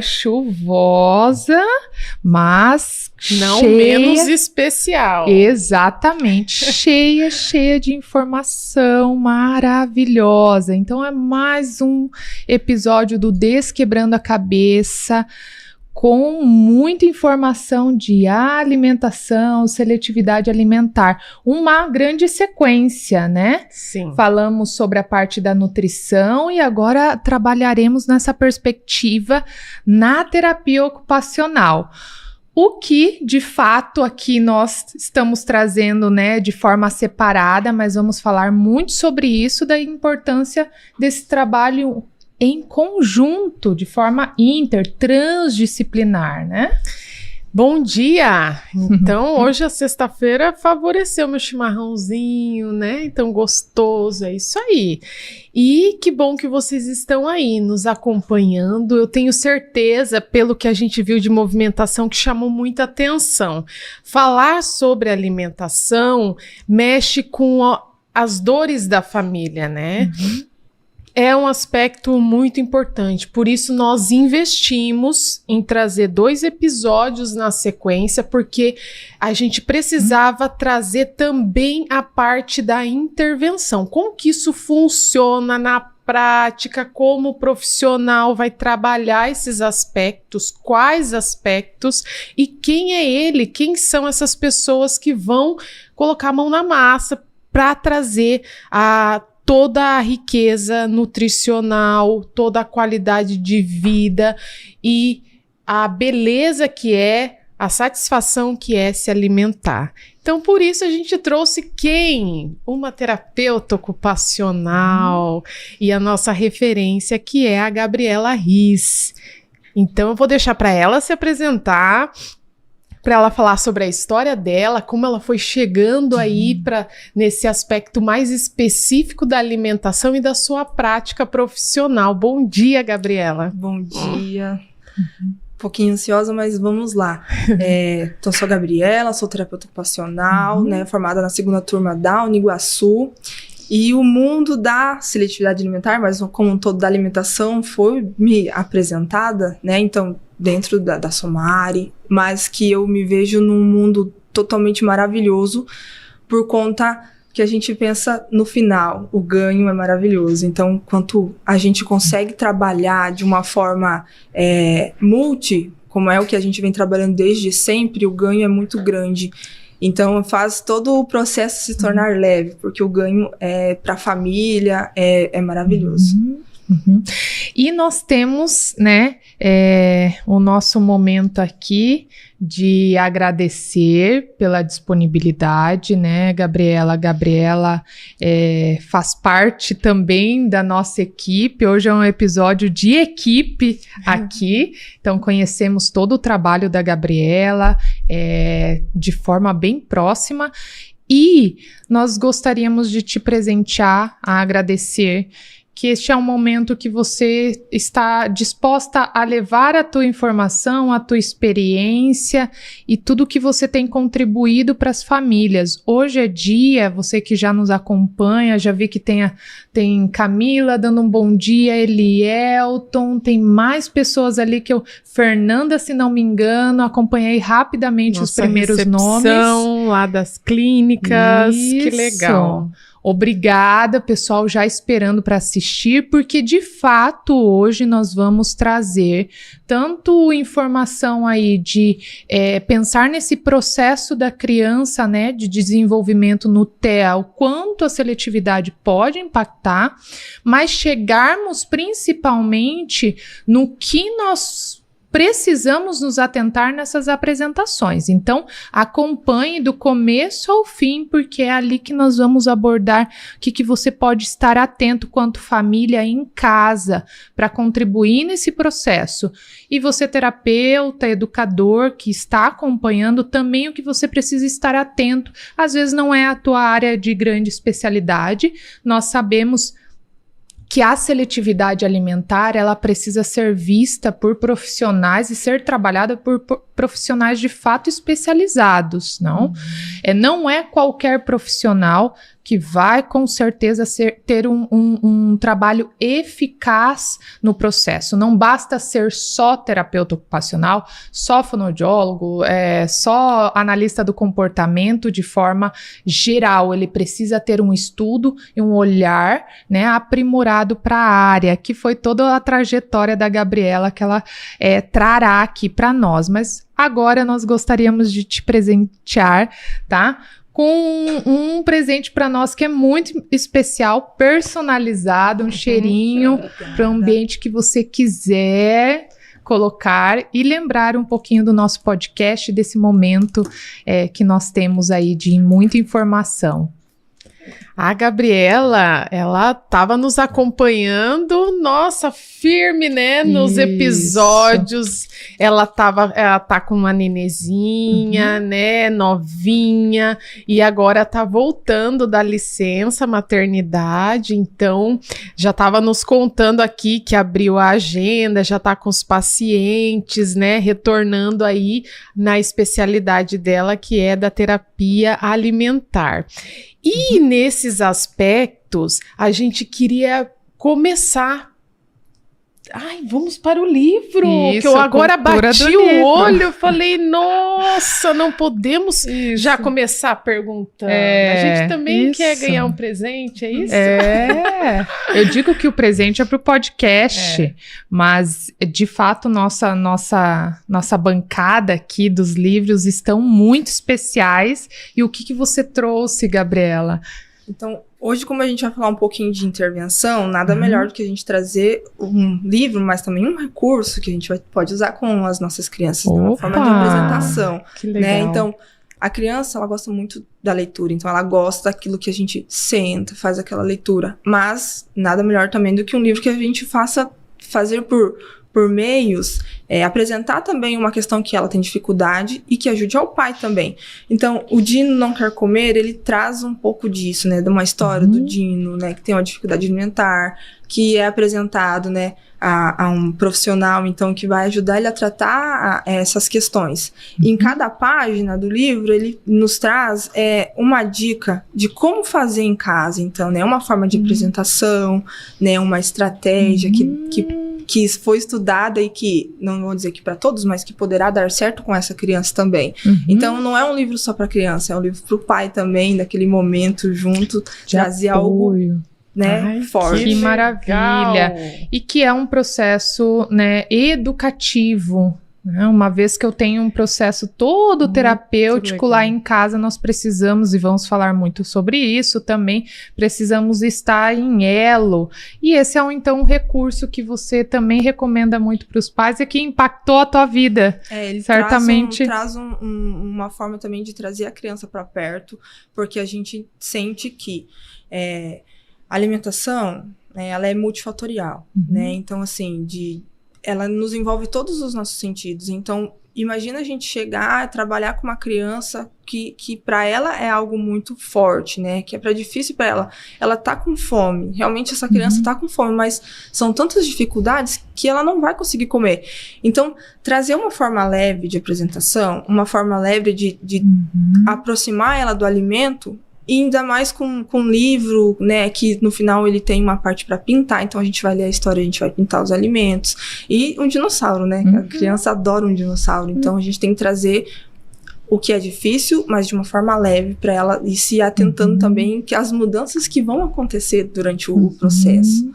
Chuvosa, mas não cheia, menos especial. Exatamente, cheia de informação maravilhosa. Então é mais um episódio do Desquebrando a Cabeça, com muita informação de alimentação, seletividade alimentar. Uma grande sequência, né? Sim. Falamos sobre a parte da nutrição e agora trabalharemos nessa perspectiva na terapia ocupacional. O que, de fato, aqui nós estamos trazendo, né, de forma separada, mas vamos falar muito sobre isso, da importância desse trabalho em conjunto, de forma transdisciplinar, né? Bom dia! Então, hoje a sexta-feira favoreceu meu chimarrãozinho, né? Então, gostoso, é isso aí. E que bom que vocês estão aí nos acompanhando. Eu tenho certeza, pelo que a gente viu de movimentação, que chamou muita atenção. Falar sobre alimentação mexe com as dores da família, né? É um aspecto muito importante, por isso nós investimos em trazer 2 episódios na sequência, porque a gente precisava trazer também a parte da intervenção. Como que isso funciona na prática, como o profissional vai trabalhar esses aspectos, quais aspectos e quem é ele, quem são essas pessoas que vão colocar a mão na massa para trazer toda a riqueza nutricional, toda a qualidade de vida e a beleza que é, a satisfação que é se alimentar. Então, por isso a gente trouxe quem? Uma terapeuta ocupacional e a nossa referência, que é a Gabriela Riz. Então, eu vou deixar para ela se apresentar, para ela falar sobre a história dela, como ela foi chegando aí nesse aspecto mais específico da alimentação e da sua prática profissional. Bom dia, Gabriela. Bom dia. Um pouquinho ansiosa, mas vamos lá. Sou a Gabriela, sou terapeuta ocupacional, né, formada na 2ª turma da Uniguaçu. E o mundo da seletividade alimentar, mas como um todo da alimentação, foi me apresentada, né? Então, dentro da Somari, mas que eu me vejo num mundo totalmente maravilhoso, por conta que a gente pensa no final, o ganho é maravilhoso. Então, quanto a gente consegue trabalhar de uma forma como é o que a gente vem trabalhando desde sempre, o ganho é muito grande. Então, faz todo o processo se tornar leve, porque o ganho para a família é maravilhoso. E nós temos, né, o nosso momento aqui de agradecer pela disponibilidade, né, Gabriela? Gabriela faz parte também da nossa equipe. Hoje é um episódio de equipe aqui, então conhecemos todo o trabalho da Gabriela de forma bem próxima. E nós gostaríamos de te presentear, a agradecer que este é um momento que você está disposta a levar a tua informação, a tua experiência e tudo que você tem contribuído para as famílias. Hoje é dia, você que já nos acompanha, já vi que tem Camila dando um bom dia, Elielton, tem mais pessoas ali que Fernanda, se não me engano, acompanhei rapidamente os primeiros nomes. Lá das clínicas, que legal. Obrigada, pessoal, já esperando para assistir, porque de fato hoje nós vamos trazer tanto informação aí de pensar nesse processo da criança, né, de desenvolvimento no TEA, o quanto a seletividade pode impactar, mas chegarmos principalmente no que nós precisamos nos atentar nessas apresentações. Então, acompanhe do começo ao fim, porque é ali que nós vamos abordar o que você pode estar atento quanto família em casa para contribuir nesse processo. E você, terapeuta, educador, que está acompanhando, também o que você precisa estar atento. Às vezes não é a tua área de grande especialidade, nós sabemos que a seletividade alimentar, ela precisa ser vista por profissionais e ser trabalhada por profissionais de fato especializados, não? Não é qualquer profissional que vai com certeza ter um trabalho eficaz no processo. Não basta ser só terapeuta ocupacional, só fonoaudiólogo, só analista do comportamento de forma geral. Ele precisa ter um estudo e um olhar, né, aprimorado para a área, que foi toda a trajetória da Gabriela que ela trará aqui para nós. Mas agora nós gostaríamos de te presentear, tá? Com um presente para nós que é muito especial, personalizado, um cheirinho para o ambiente que você quiser colocar e lembrar um pouquinho do nosso podcast, desse momento que nós temos aí de muita informação. A Gabriela, ela estava nos acompanhando, nossa, firme, né, nos episódios. Ela tá com uma nenezinha, né, novinha, e agora tá voltando da licença maternidade, então já estava nos contando aqui que abriu a agenda, já tá com os pacientes, né, retornando aí na especialidade dela, que é da terapia alimentar. E nesses aspectos, a gente queria começar. Ai, vamos para o livro, que eu agora bati o olho, falei, nossa, não podemos já começar perguntando. A gente também quer ganhar um presente, é isso? Eu digo que o presente é para o podcast, mas de fato nossa bancada aqui dos livros estão muito especiais. E o que você trouxe, Gabriela? Então, hoje, como a gente vai falar um pouquinho de intervenção, nada melhor do que a gente trazer um livro, mas também um recurso que a gente pode usar com as nossas crianças, de uma forma de apresentação. Que legal. Né? Então, a criança, ela gosta muito da leitura, então ela gosta daquilo que a gente senta, faz aquela leitura. Mas nada melhor também do que um livro que a gente fazer por meios, apresentar também uma questão que ela tem dificuldade e que ajude ao pai também. Então, o Dino Não Quer Comer, ele traz um pouco disso, né, de uma história do Dino, né, que tem uma dificuldade alimentar, que é apresentado, né, a um profissional, então, que vai ajudar ele a tratar essas questões. E em cada página do livro, ele nos traz uma dica de como fazer em casa, então, né, uma forma de apresentação, né, uma estratégia que foi estudada e que, não vou dizer que para todos, mas que poderá dar certo com essa criança também. Então, não é um livro só para criança, é um livro para o pai também, naquele momento junto, trazer algo, né, forte. Que maravilha! E que é um processo, né, educativo. Uma vez que eu tenho um processo todo terapêutico lá em casa, nós precisamos, e vamos falar muito sobre isso também, precisamos estar em elo. E esse é então um recurso que você também recomenda muito para os pais e que impactou a tua vida. Ele certamente traz uma forma também de trazer a criança para perto, porque a gente sente que a alimentação, ela é multifatorial, né? Então, assim, ela nos envolve todos os nossos sentidos. Então, imagina a gente chegar a trabalhar com uma criança que para ela é algo muito forte, né? Que é difícil para ela. Ela tá com fome. Realmente, essa criança tá com fome, mas são tantas dificuldades que ela não vai conseguir comer. Então, trazer uma forma leve de apresentação, uma forma leve de aproximar ela do alimento, e ainda mais com um livro, né, que no final ele tem uma parte para pintar, então a gente vai ler a história, a gente vai pintar os alimentos. E um dinossauro, né? A criança adora um dinossauro, então a gente tem que trazer o que é difícil, mas de uma forma leve para ela ir se atentando também que as mudanças que vão acontecer durante o processo.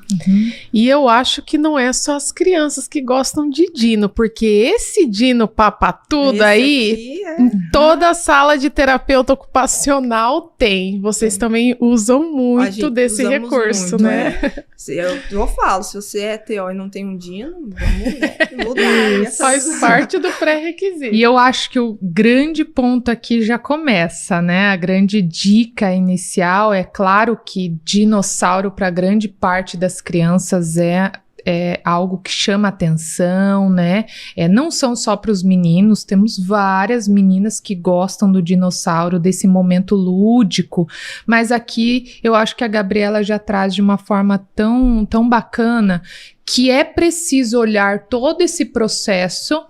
E eu acho que não é só as crianças que gostam de Dino, porque esse Dino papatudo aí, em toda a sala de terapeuta ocupacional tem. Vocês também usam muito desse recurso, muito, né? Eu falo, se você é TO e não tem um Dino, vamos mudar. Faz parte do pré-requisito. E eu acho que o grande ponto aqui já começa, né? A grande dica inicial é claro que dinossauro para grande parte das crianças é algo que chama atenção, né? Não são só para os meninos, temos várias meninas que gostam do dinossauro, desse momento lúdico, mas aqui eu acho que a Gabriela já traz de uma forma tão bacana que é preciso olhar todo esse processo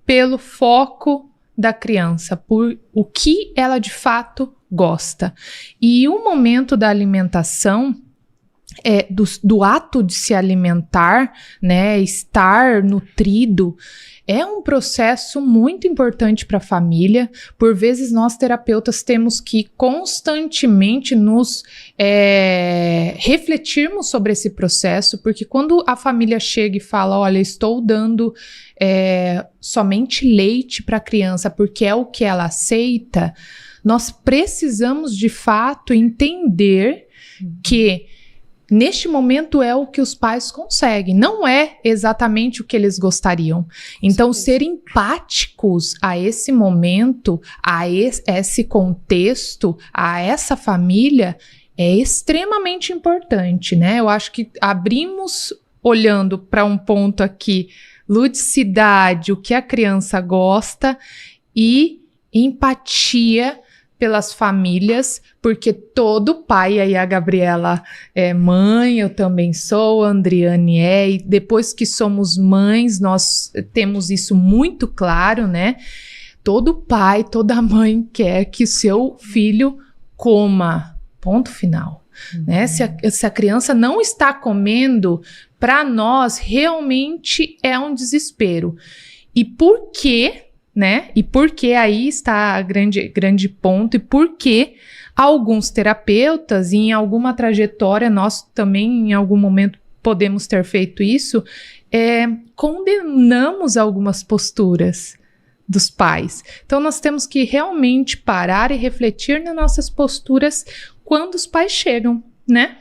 pelo foco da criança, por o que ela de fato gosta. E o momento da alimentação, do ato de se alimentar, né, estar nutrido, é um processo muito importante para a família. Por vezes, nós terapeutas temos que constantemente nos refletirmos sobre esse processo, porque quando a família chega e fala, olha, estou dando somente leite para a criança porque é o que ela aceita, nós precisamos de fato entender que neste momento é o que os pais conseguem, não é exatamente o que eles gostariam. Então, ser empáticos a esse momento, a esse contexto, a essa família, é extremamente importante, né? Eu acho que abrimos, olhando para um ponto aqui, ludicidade, o que a criança gosta, e empatia pelas famílias, porque todo pai, aí a Gabriela é mãe, eu também sou, a Andriane e depois que somos mães, nós temos isso muito claro, né? Todo pai, toda mãe quer que o seu filho coma, ponto final. Né? Se a criança não está comendo, para nós realmente é um desespero. E por quê? Né? E por que aí está grande ponto, e por que alguns terapeutas, e em alguma trajetória, nós também em algum momento podemos ter feito isso, condenamos algumas posturas dos pais. Então nós temos que realmente parar e refletir nas nossas posturas quando os pais chegam, né?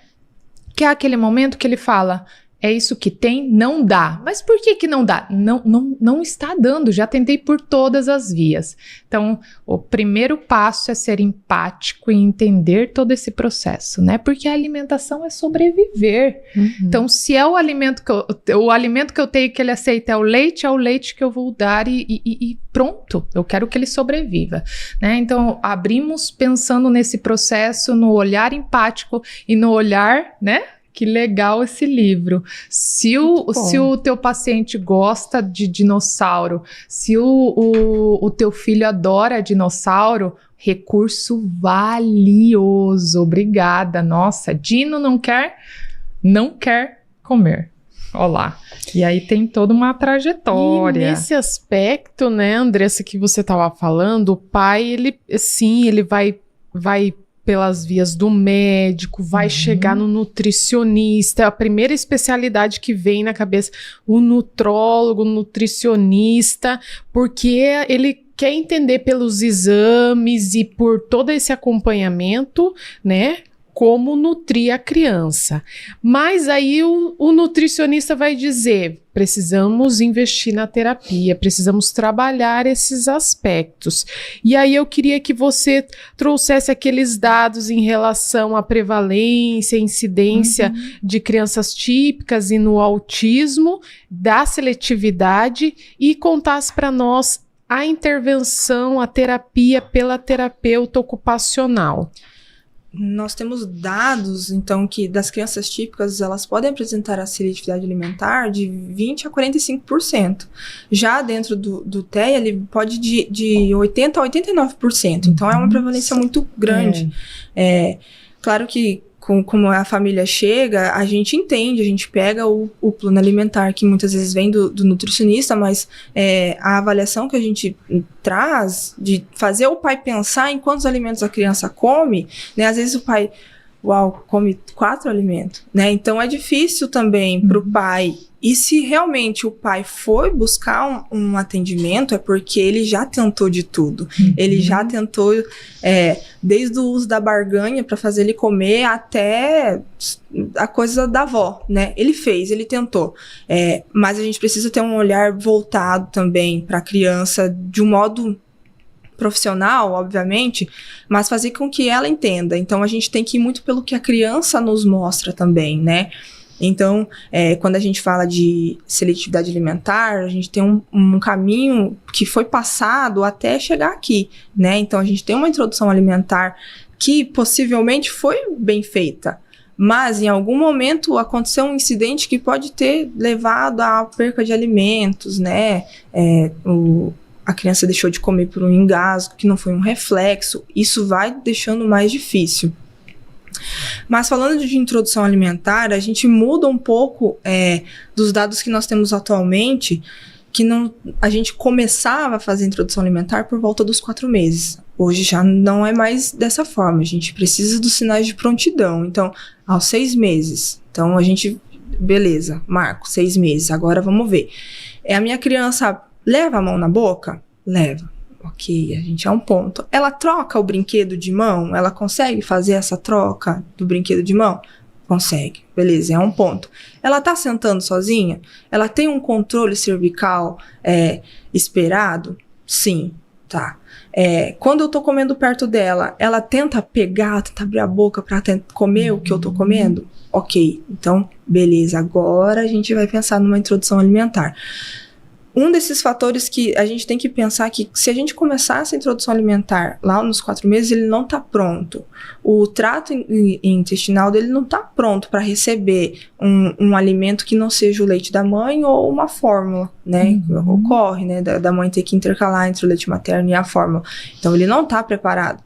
Que é aquele momento que ele fala, é isso que tem, não dá. Mas por que não dá? Não está dando, já tentei por todas as vias. Então, o primeiro passo é ser empático e entender todo esse processo, né? Porque a alimentação é sobreviver. Então, se é o alimento que eu tenho que ele aceita é o leite que eu vou dar e pronto, eu quero que ele sobreviva, né? Então, abrimos pensando nesse processo, no olhar empático e no olhar, né? Que legal esse livro. Se o teu paciente gosta de dinossauro, se o teu filho adora dinossauro, recurso valioso. Obrigada. Nossa, Dino não quer comer. Olá. E aí tem toda uma trajetória. E nesse aspecto, né, Andressa, que você estava falando, o pai, ele vai pelas vias do médico, vai chegar no nutricionista, a primeira especialidade que vem na cabeça, o nutrólogo, nutricionista, porque ele quer entender pelos exames e por todo esse acompanhamento, né, como nutrir a criança. Mas aí o nutricionista vai dizer, precisamos investir na terapia, precisamos trabalhar esses aspectos. E aí eu queria que você trouxesse aqueles dados em relação à prevalência, incidência de crianças típicas e no autismo, da seletividade, e contasse para nós a intervenção, a terapia pela terapeuta ocupacional. Nós temos dados, então, que das crianças típicas, elas podem apresentar a seletividade alimentar de 20% a 45%. Já dentro do TEA, ele pode de 80% a 89%. Então, é uma prevalência muito grande. Claro que, como a família chega, a gente entende, a gente pega o plano alimentar, que muitas vezes vem do nutricionista, mas a avaliação que a gente traz de fazer o pai pensar em quantos alimentos a criança come, né? Às vezes o pai, come 4 alimentos, né? Então é difícil também para o pai. E se realmente o pai foi buscar um atendimento, é porque ele já tentou de tudo. Ele já tentou, desde o uso da barganha para fazer ele comer até a coisa da avó, né? Ele tentou. Mas a gente precisa ter um olhar voltado também para a criança de um modo profissional, obviamente, mas fazer com que ela entenda. Então, a gente tem que ir muito pelo que a criança nos mostra também, né? Então, quando a gente fala de seletividade alimentar, a gente tem um caminho que foi passado até chegar aqui, né? Então, a gente tem uma introdução alimentar que possivelmente foi bem feita, mas em algum momento aconteceu um incidente que pode ter levado à perca de alimentos, né? a criança deixou de comer por um engasgo, que não foi um reflexo, isso vai deixando mais difícil. Mas falando de introdução alimentar, a gente muda um pouco dos dados que nós temos atualmente, que a gente começava a fazer introdução alimentar por volta dos 4 meses. Hoje já não é mais dessa forma, a gente precisa dos sinais de prontidão. Então, aos 6 meses, então a gente, beleza, marco, 6 meses, agora vamos ver. A minha criança leva a mão na boca? Leva. Ok, a gente é um ponto. Ela troca o brinquedo de mão? Ela consegue fazer essa troca do brinquedo de mão? Consegue. Beleza, é um ponto. Ela tá sentando sozinha? Ela tem um controle cervical esperado? Sim, tá. Quando eu tô comendo perto dela, ela tenta pegar, tenta abrir a boca pra comer o que eu tô comendo? Ok, então, beleza. Agora a gente vai pensar numa introdução alimentar. Um desses fatores que a gente tem que pensar que se a gente começar essa introdução alimentar lá nos 4 meses, ele não está pronto. O trato intestinal dele não está pronto para receber um alimento que não seja o leite da mãe ou uma fórmula, né? Ocorre, né? Da mãe ter que intercalar entre o leite materno e a fórmula. Então, ele não está preparado.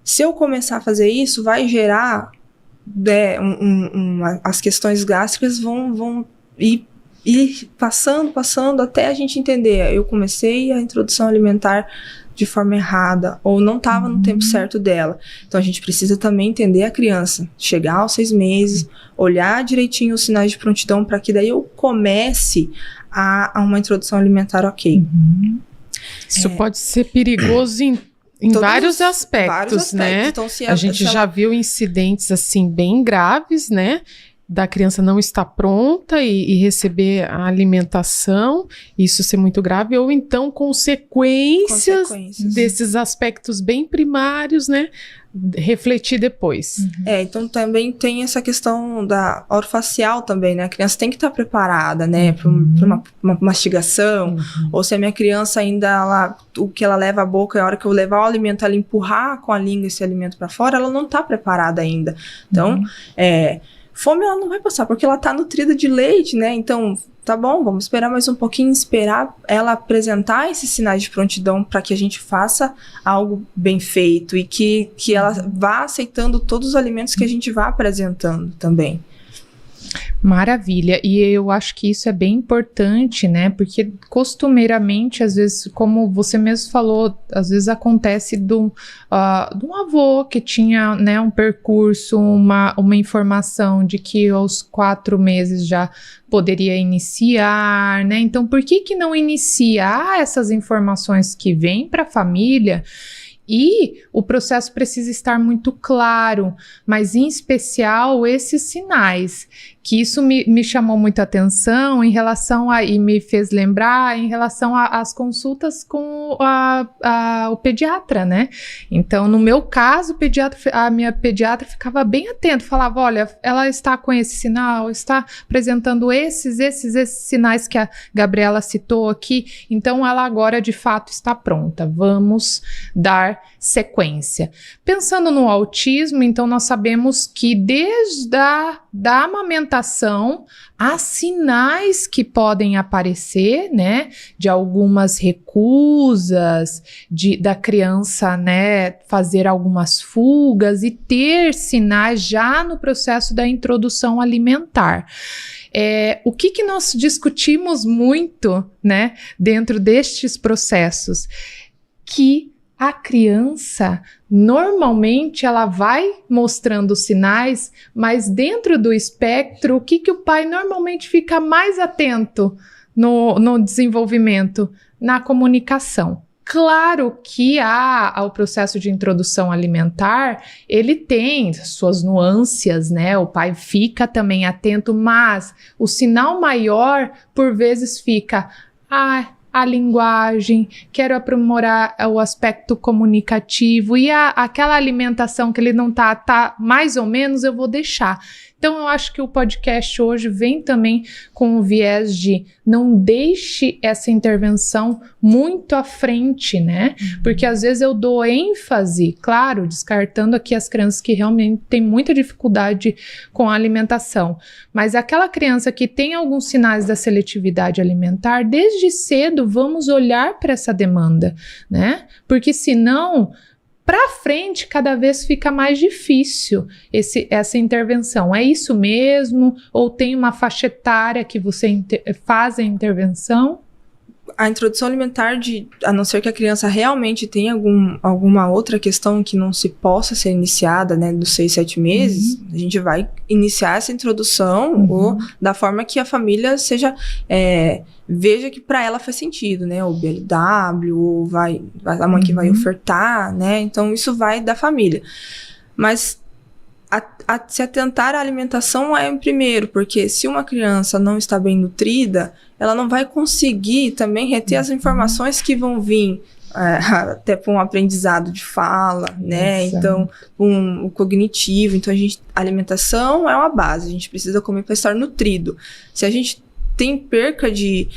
Se eu começar a fazer isso, vai gerar... as questões gástricas vão ir passando até a gente entender. Eu comecei a introdução alimentar de forma errada, ou não estava no tempo certo dela. Então a gente precisa também entender a criança, chegar aos 6 meses, olhar direitinho os sinais de prontidão para que daí eu comece a uma introdução alimentar ok. Isso pode ser perigoso em vários aspectos, né? Então, a gente já viu incidentes assim bem graves, né? Da criança não estar pronta e receber a alimentação, isso ser muito grave, ou então consequências desses aspectos bem primários, né? Refletir depois. Então também tem essa questão da orofacial também, né? A criança tem que estar preparada, né? Para uma mastigação, ou se a minha criança ainda, o que ela leva à boca, a hora que eu levar o alimento, ela empurrar com a língua esse alimento para fora, ela não está preparada ainda. Então, fome ela não vai passar, porque ela tá nutrida de leite, né? Então, tá bom, vamos esperar mais um pouquinho, esperar ela apresentar esses sinais de prontidão para que a gente faça algo bem feito e que ela vá aceitando todos os alimentos que a gente vá apresentando também. Maravilha, e eu acho que isso é bem importante, né, porque costumeiramente, às vezes, como você mesmo falou, às vezes acontece de um avô que tinha, né, um percurso, uma informação de que aos 4 meses já poderia iniciar, né, então por que não iniciar essas informações que vêm para a família? E o processo precisa estar muito claro, mas em especial esses sinais, que isso me chamou muita atenção em relação e me fez lembrar em relação às consultas com o pediatra, né? Então, no meu caso, a minha pediatra ficava bem atenta, falava, olha, ela está com esse sinal, está apresentando esses sinais que a Gabriela citou aqui, então ela agora de fato está pronta, vamos dar sequência. Pensando no autismo, então nós sabemos que desde da amamentação há sinais que podem aparecer, né, de algumas recusas, da criança, né, fazer algumas fugas e ter sinais já no processo da introdução alimentar. O que nós discutimos muito, né, dentro destes processos? Que a criança, normalmente, ela vai mostrando sinais, mas dentro do espectro, o que o pai normalmente fica mais atento no desenvolvimento? Na comunicação. Claro que o processo de introdução alimentar, ele tem suas nuances, né? O pai fica também atento, mas o sinal maior, por vezes, fica... a linguagem, quero aprimorar o aspecto comunicativo e aquela alimentação que ele não tá mais ou menos, eu vou deixar. Então, eu acho que o podcast hoje vem também com o viés de não deixe essa intervenção muito à frente, né? Porque às vezes eu dou ênfase, claro, descartando aqui as crianças que realmente têm muita dificuldade com a alimentação, mas aquela criança que tem alguns sinais da seletividade alimentar, desde cedo vamos olhar para essa demanda, né? Porque senão, para frente, cada vez fica mais difícil essa intervenção. É isso mesmo? Ou tem uma faixa etária que você faz a intervenção? A introdução alimentar, a não ser que a criança realmente tenha alguma outra questão que não se possa ser iniciada, né, dos 6, 7 meses, a gente vai iniciar essa introdução ou da forma que a família veja que para ela faz sentido, né, o BLW, ou a mãe que vai ofertar, né, então isso vai da família. Mas se atentar à alimentação é primeiro, porque se uma criança não está bem nutrida, ela não vai conseguir também reter as informações que vão vir até para um aprendizado de fala, né? Exato. Então, o cognitivo. Então, a alimentação é uma base, a gente precisa comer para estar nutrido. Se a gente tem perca de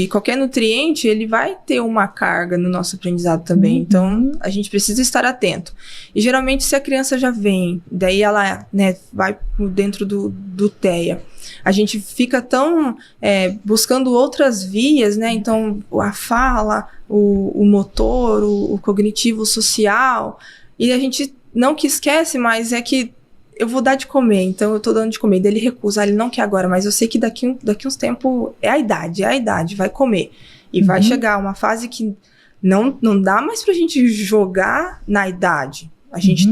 qualquer nutriente, ele vai ter uma carga no nosso aprendizado também. Então, a gente precisa estar atento. E, geralmente, se a criança já vem, daí ela, né, vai dentro do TEA, a gente fica tão buscando outras vias, né? Então, a fala, o motor, o cognitivo, o social, e a gente não que esquece, mas é que eu vou dar de comer, então eu tô dando de comer. Daí ele recusa, ele não quer agora, mas eu sei que daqui uns tempos é a idade, vai comer. E vai chegar uma fase que não dá mais pra gente jogar na idade. A gente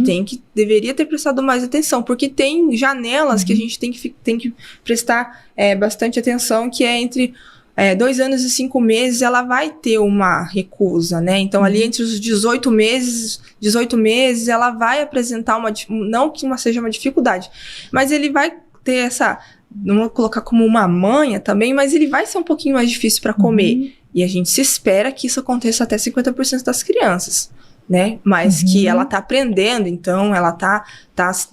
deveria ter prestado mais atenção, porque tem janelas que a gente tem que prestar bastante atenção, que é entre 2 anos e 5 meses, ela vai ter uma recusa, né? Então, ali entre os 18 meses, ela vai apresentar não que seja uma dificuldade, mas ele vai ter não vou colocar como uma manha também, mas ele vai ser um pouquinho mais difícil para comer. E a gente se espera que isso aconteça até 50% das crianças, né? Mas que ela tá aprendendo, então ela tá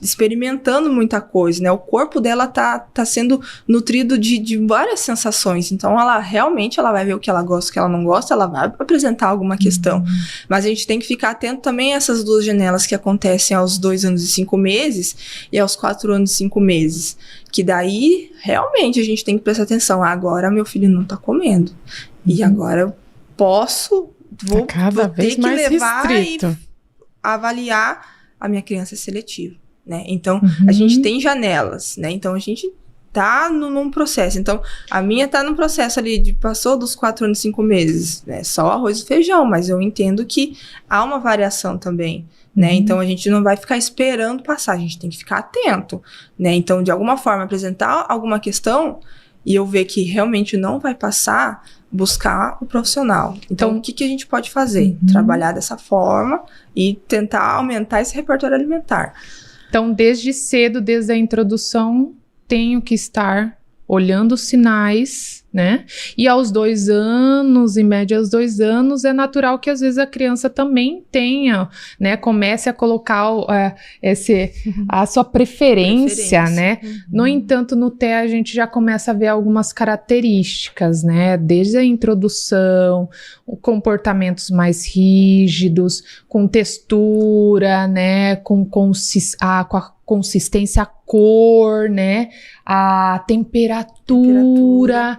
experimentando muita coisa, né? O corpo dela tá sendo nutrido de várias sensações, então ela realmente vai ver o que ela gosta, o que ela não gosta, ela vai apresentar alguma questão. Mas a gente tem que ficar atento também a essas 2 janelas que acontecem aos 2 anos e 5 meses e aos 4 anos e 5 meses, que daí realmente a gente tem que prestar atenção. Agora meu filho não tá comendo, e agora eu vou ter que levar restrito. E avaliar a minha criança seletiva, né? Então, a gente tem janelas, né? Então, a gente tá num processo. Então, a minha tá num processo ali passou dos 4 anos e 5 meses, né? Só arroz e feijão, mas eu entendo que há uma variação também, né? Então, a gente não vai ficar esperando passar, a gente tem que ficar atento, né? Então, de alguma forma, apresentar alguma questão e eu ver que realmente não vai passar, buscar o profissional. Então, o que a gente pode fazer? Trabalhar dessa forma e tentar aumentar esse repertório alimentar. Então, desde cedo, desde a introdução, tenho que estar olhando os sinais, né? E aos 2 anos, em média aos 2 anos, é natural que às vezes a criança também tenha, né? Comece a colocar a sua preferência, né? No entanto, no TEA a gente já começa a ver algumas características, né? Desde a introdução, comportamentos mais rígidos, com textura, né? Com a consistência, a cor, né? A temperatura.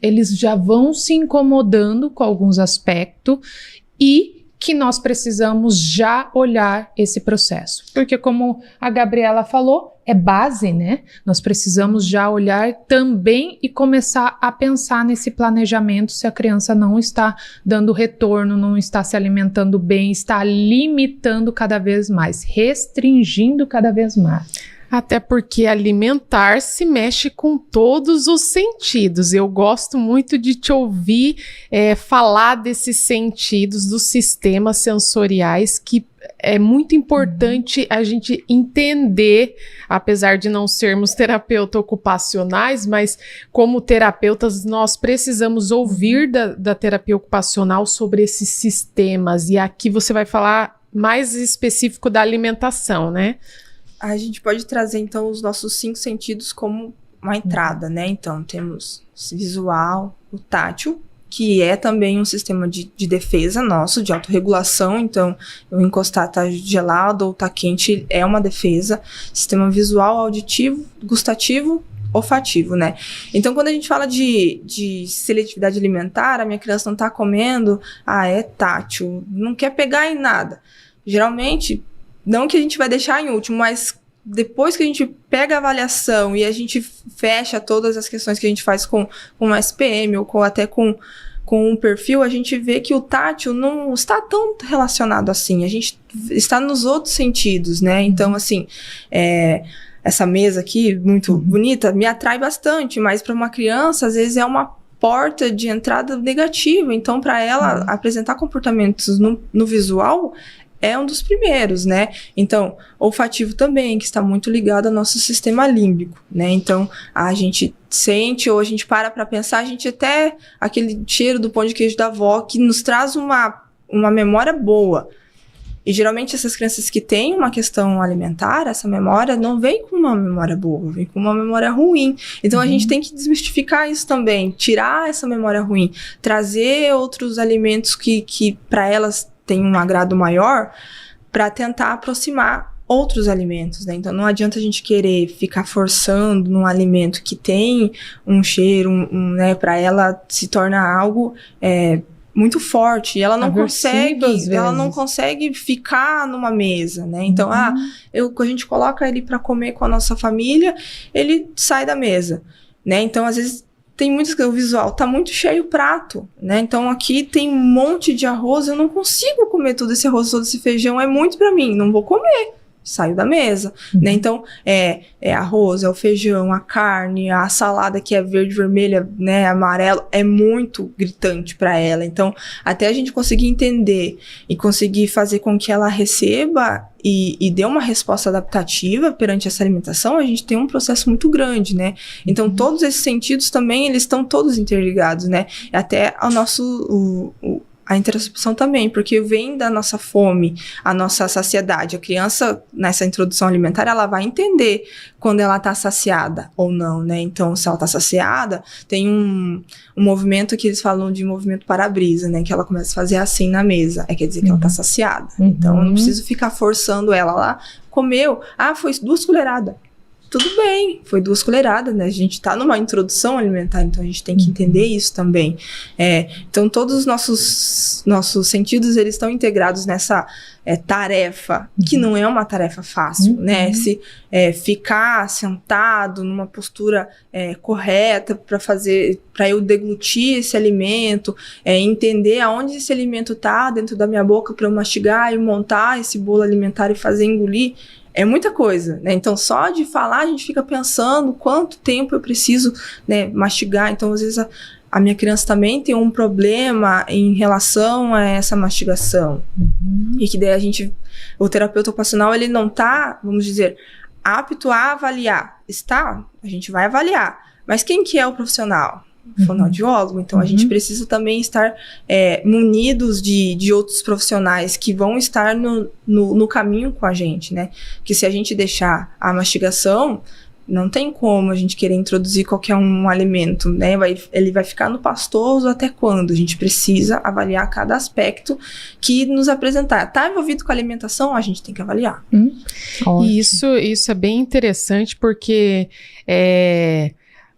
Eles já vão se incomodando com alguns aspectos e que nós precisamos já olhar esse processo. Porque como a Gabriela falou, é base, né? Nós precisamos já olhar também e começar a pensar nesse planejamento se a criança não está dando retorno, não está se alimentando bem, está limitando cada vez mais, restringindo cada vez mais. Até porque alimentar-se mexe com todos os sentidos. Eu gosto muito de te ouvir falar desses sentidos, dos sistemas sensoriais, que é muito importante a gente entender, apesar de não sermos terapeutas ocupacionais, mas como terapeutas nós precisamos ouvir da terapia ocupacional sobre esses sistemas. E aqui você vai falar mais específico da alimentação, né? A gente pode trazer, então, os nossos 5 sentidos como uma entrada, né? Então, temos o visual, o tátil, que é também um sistema de defesa nosso, de autorregulação. Então, eu encostar, tá gelado ou tá quente, é uma defesa. Sistema visual, auditivo, gustativo, olfativo, né? Então, quando a gente fala de seletividade alimentar, a minha criança não tá comendo, é tátil, não quer pegar em nada. Geralmente, não que a gente vai deixar em último, mas depois que a gente pega a avaliação e a gente fecha todas as questões que a gente faz com um SPM ou até com um perfil, a gente vê que o tátil não está tão relacionado assim. A gente está nos outros sentidos, né? Então, assim, essa mesa aqui, muito bonita, me atrai bastante, mas para uma criança, às vezes, é uma porta de entrada negativa. Então, para ela apresentar comportamentos no visual, é um dos primeiros, né? Então, olfativo também, que está muito ligado ao nosso sistema límbico, né? Então, a gente sente, ou a gente para pensar, a gente até, aquele cheiro do pão de queijo da avó, que nos traz uma memória boa. E, geralmente, essas crianças que têm uma questão alimentar, essa memória não vem com uma memória boa, vem com uma memória ruim. Então, a gente tem que desmistificar isso também, tirar essa memória ruim, trazer outros alimentos que para elas tem um agrado maior, para tentar aproximar outros alimentos, né? Então, não adianta a gente querer ficar forçando num alimento que tem um cheiro, né? Para ela se torna algo muito forte, e ela não consegue ficar numa mesa, né? Então, a gente coloca ele para comer com a nossa família, ele sai da mesa, né? Então, às vezes, tem muitas que o visual tá muito cheio o prato, né? Então aqui tem um monte de arroz, eu não consigo comer todo esse arroz, todo esse feijão, é muito para mim, não vou comer. Saio da mesa, né? Então, é arroz, é o feijão, a carne, a salada que é verde, vermelha, né, amarelo, é muito gritante para ela. Então, até a gente conseguir entender e conseguir fazer com que ela receba e dê uma resposta adaptativa perante essa alimentação, a gente tem um processo muito grande, né? Então, todos esses sentidos também, eles estão todos interligados, né? Até o nosso... A interocepção também, porque vem da nossa fome, a nossa saciedade. A criança, nessa introdução alimentar, ela vai entender quando ela está saciada ou não, né? Então, se ela está saciada, tem um movimento que eles falam de movimento para-brisa, né? Que ela começa a fazer assim na mesa. Quer dizer que ela está saciada. Então, eu não preciso ficar forçando ela lá. Comeu. Foi 2 colheradas. Tudo bem, foi 2 colheradas, né? A gente tá numa introdução alimentar, então a gente tem que entender isso também. Então, todos os nossos sentidos, eles estão integrados nessa tarefa, que não é uma tarefa fácil, né? Se ficar sentado numa postura correta para eu deglutir esse alimento, entender aonde esse alimento tá dentro da minha boca para eu mastigar e montar esse bolo alimentar e fazer engolir, é muita coisa, né? Então, só de falar, a gente fica pensando quanto tempo eu preciso, né, mastigar. Então, às vezes, a minha criança também tem um problema em relação a essa mastigação. E que daí o terapeuta ocupacional, ele não tá, vamos dizer, apto a avaliar. Está? A gente vai avaliar. Mas quem que é o profissional? Fonoaudiólogo. Então, a gente precisa também estar munidos de outros profissionais que vão estar no caminho com a gente, né? Que se a gente deixar a mastigação, não tem como a gente querer introduzir qualquer um alimento, né? Ele vai ficar no pastoso até quando? A gente precisa avaliar cada aspecto que nos apresentar. Tá envolvido com a alimentação? A gente tem que avaliar. E isso é bem interessante, porque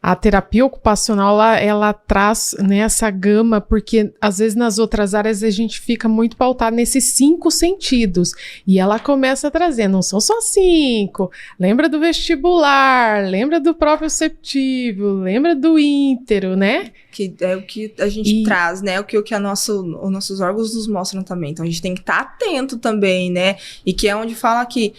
a terapia ocupacional, ela traz, né, essa gama, porque às vezes nas outras áreas a gente fica muito pautado nesses 5 sentidos, e ela começa a trazer, não são só 5, lembra do vestibular, lembra do proprioceptivo, lembra do íntero, né? Que é o que a gente traz, né? O que os nossos órgãos nos mostram também. Então, a gente tem que estar atento também, né? E que é onde fala que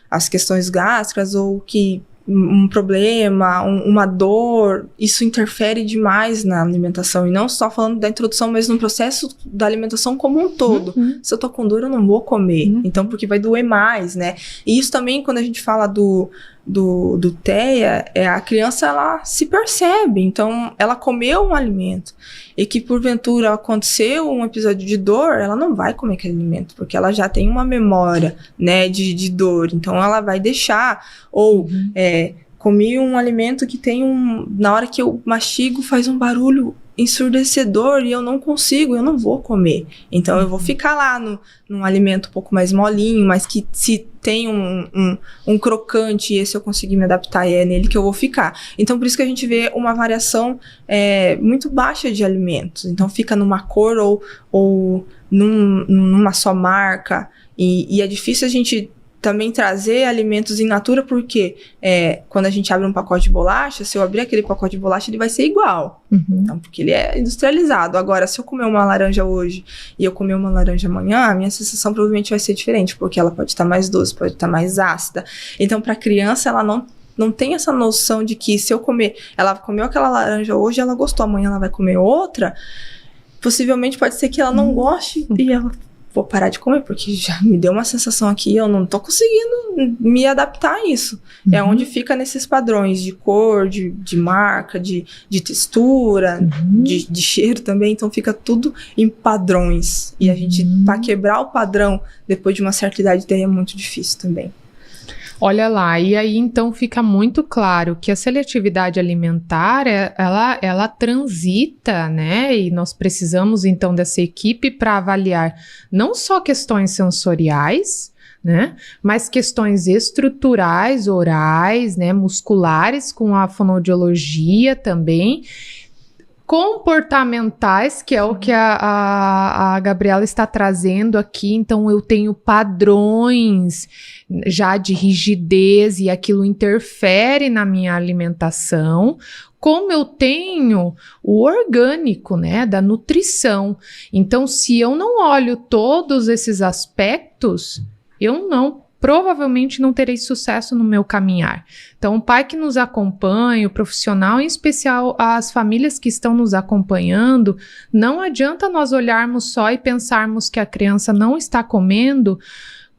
as questões gástricas ou que um problema, uma dor, isso interfere demais na alimentação. E não só falando da introdução, mas no processo da alimentação como um todo. Se eu tô com dor, eu não vou comer. Então, porque vai doer mais, né? E isso também, quando a gente fala do TEA, a criança, ela se percebe. Então, ela comeu um alimento e que, porventura, aconteceu um episódio de dor, ela não vai comer aquele alimento, porque ela já tem uma memória, né, de dor. Então, ela vai deixar. Ou, comi um alimento que tem na hora que eu mastigo, faz um barulho ensurdecedor e eu não vou comer. Então, eu vou ficar lá num alimento um pouco mais molinho, mas que se tem um crocante, e esse eu conseguir me adaptar, e é nele que eu vou ficar. Então, por isso que a gente vê uma variação muito baixa de alimentos. Então, fica numa cor ou numa só marca. E é difícil a gente também trazer alimentos in natura, porque quando a gente abre um pacote de bolacha, se eu abrir aquele pacote de bolacha, ele vai ser igual. Então, porque ele é industrializado. Agora, se eu comer uma laranja hoje e eu comer uma laranja amanhã, a minha sensação provavelmente vai ser diferente, porque ela pode estar mais doce, pode estar mais ácida. Então, para a criança, ela não tem essa noção de que se eu comer, ela comeu aquela laranja hoje, ela gostou, amanhã ela vai comer outra, possivelmente pode ser que ela não goste e ela... vou parar de comer, porque já me deu uma sensação aqui, eu não tô conseguindo me adaptar a isso. É onde fica nesses padrões de cor, de marca, de textura, de cheiro também, então fica tudo em padrões. E a gente, para quebrar o padrão, depois de uma certa idade, daí é muito difícil também. Olha lá, e aí então fica muito claro que a seletividade alimentar, ela transita, né? E nós precisamos então dessa equipe para avaliar não só questões sensoriais, né? Mas questões estruturais, orais, né? Musculares, com a fonoaudiologia também, comportamentais, que é o que a Gabriela está trazendo aqui. Então, eu tenho padrões já de rigidez e aquilo interfere na minha alimentação, como eu tenho o orgânico, né, da nutrição. Então, se eu não olho todos esses aspectos, provavelmente não terei sucesso no meu caminhar. Então, o pai que nos acompanha, o profissional, em especial as famílias que estão nos acompanhando, não adianta nós olharmos só e pensarmos que a criança não está comendo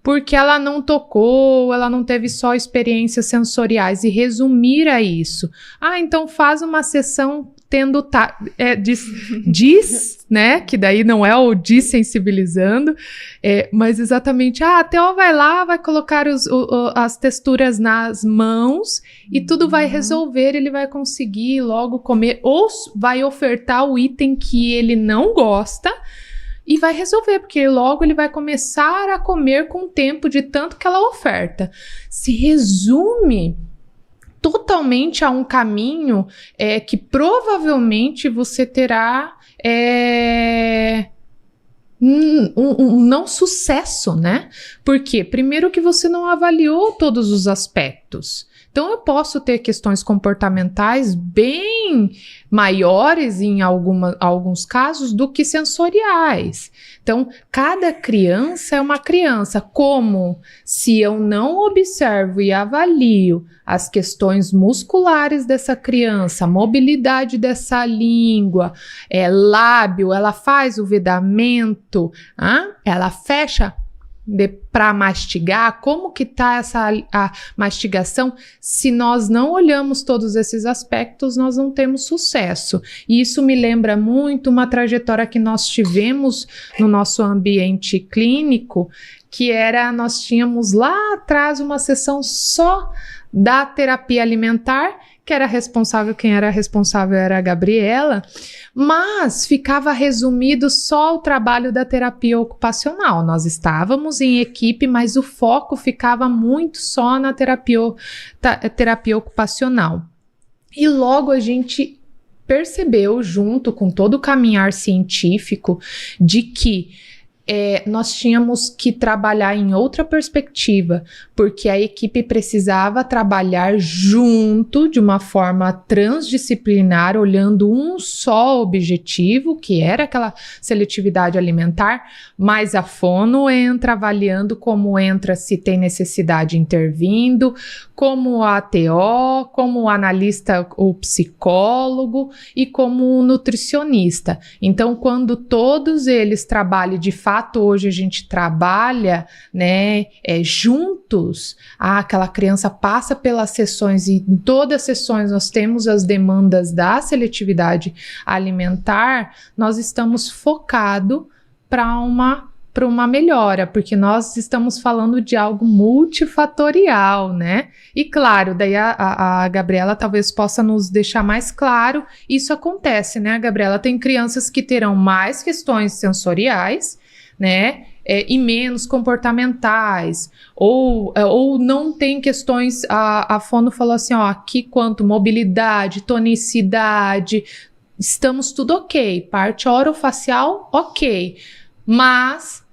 porque ela não tocou, ela não teve só experiências sensoriais, e resumir a isso. Então faz uma sessão tendo né, que daí não é o desensibilizando, mas exatamente, a TO vai lá, vai colocar as texturas nas mãos e tudo vai resolver, ele vai conseguir logo comer, ou vai ofertar o item que ele não gosta, e vai resolver, porque logo ele vai começar a comer com o tempo de tanto que ela oferta. Se resume totalmente a um caminho que provavelmente você terá um não sucesso, né? Porque primeiro que você não avaliou todos os aspectos. Então, eu posso ter questões comportamentais bem maiores em alguns casos do que sensoriais. Então, cada criança é uma criança. Como se eu não observo e avalio as questões musculares dessa criança, a mobilidade dessa língua, lábio, ela faz o vedamento, ela fecha para mastigar, como que tá a mastigação? Se nós não olhamos todos esses aspectos, nós não temos sucesso. E isso me lembra muito uma trajetória que nós tivemos no nosso ambiente clínico, que nós tínhamos lá atrás uma sessão só da terapia alimentar, quem era responsável era a Gabriela, mas ficava resumido só o trabalho da terapia ocupacional. Nós estávamos em equipe, mas o foco ficava muito só na terapia ocupacional. E logo a gente percebeu, junto com todo o caminhar científico, de que nós tínhamos que trabalhar em outra perspectiva, porque a equipe precisava trabalhar junto de uma forma transdisciplinar, olhando um só objetivo, que era aquela seletividade alimentar, mas a fono entra avaliando como entra, se tem necessidade intervindo, como a TO, como o analista ou psicólogo e como o nutricionista. Então, quando todos eles trabalham, de fato, hoje a gente trabalha, né, juntos, todos, aquela criança passa pelas sessões e em todas as sessões nós temos as demandas da seletividade alimentar, nós estamos focados para uma melhora, porque nós estamos falando de algo multifatorial, né? E claro, daí a Gabriela talvez possa nos deixar mais claro, isso acontece, né, Gabriela? Tem crianças que terão mais questões sensoriais, né? E menos comportamentais, ou não tem questões, a fono falou assim, ó, aqui quanto mobilidade, tonicidade, estamos tudo ok, parte orofacial, ok, mas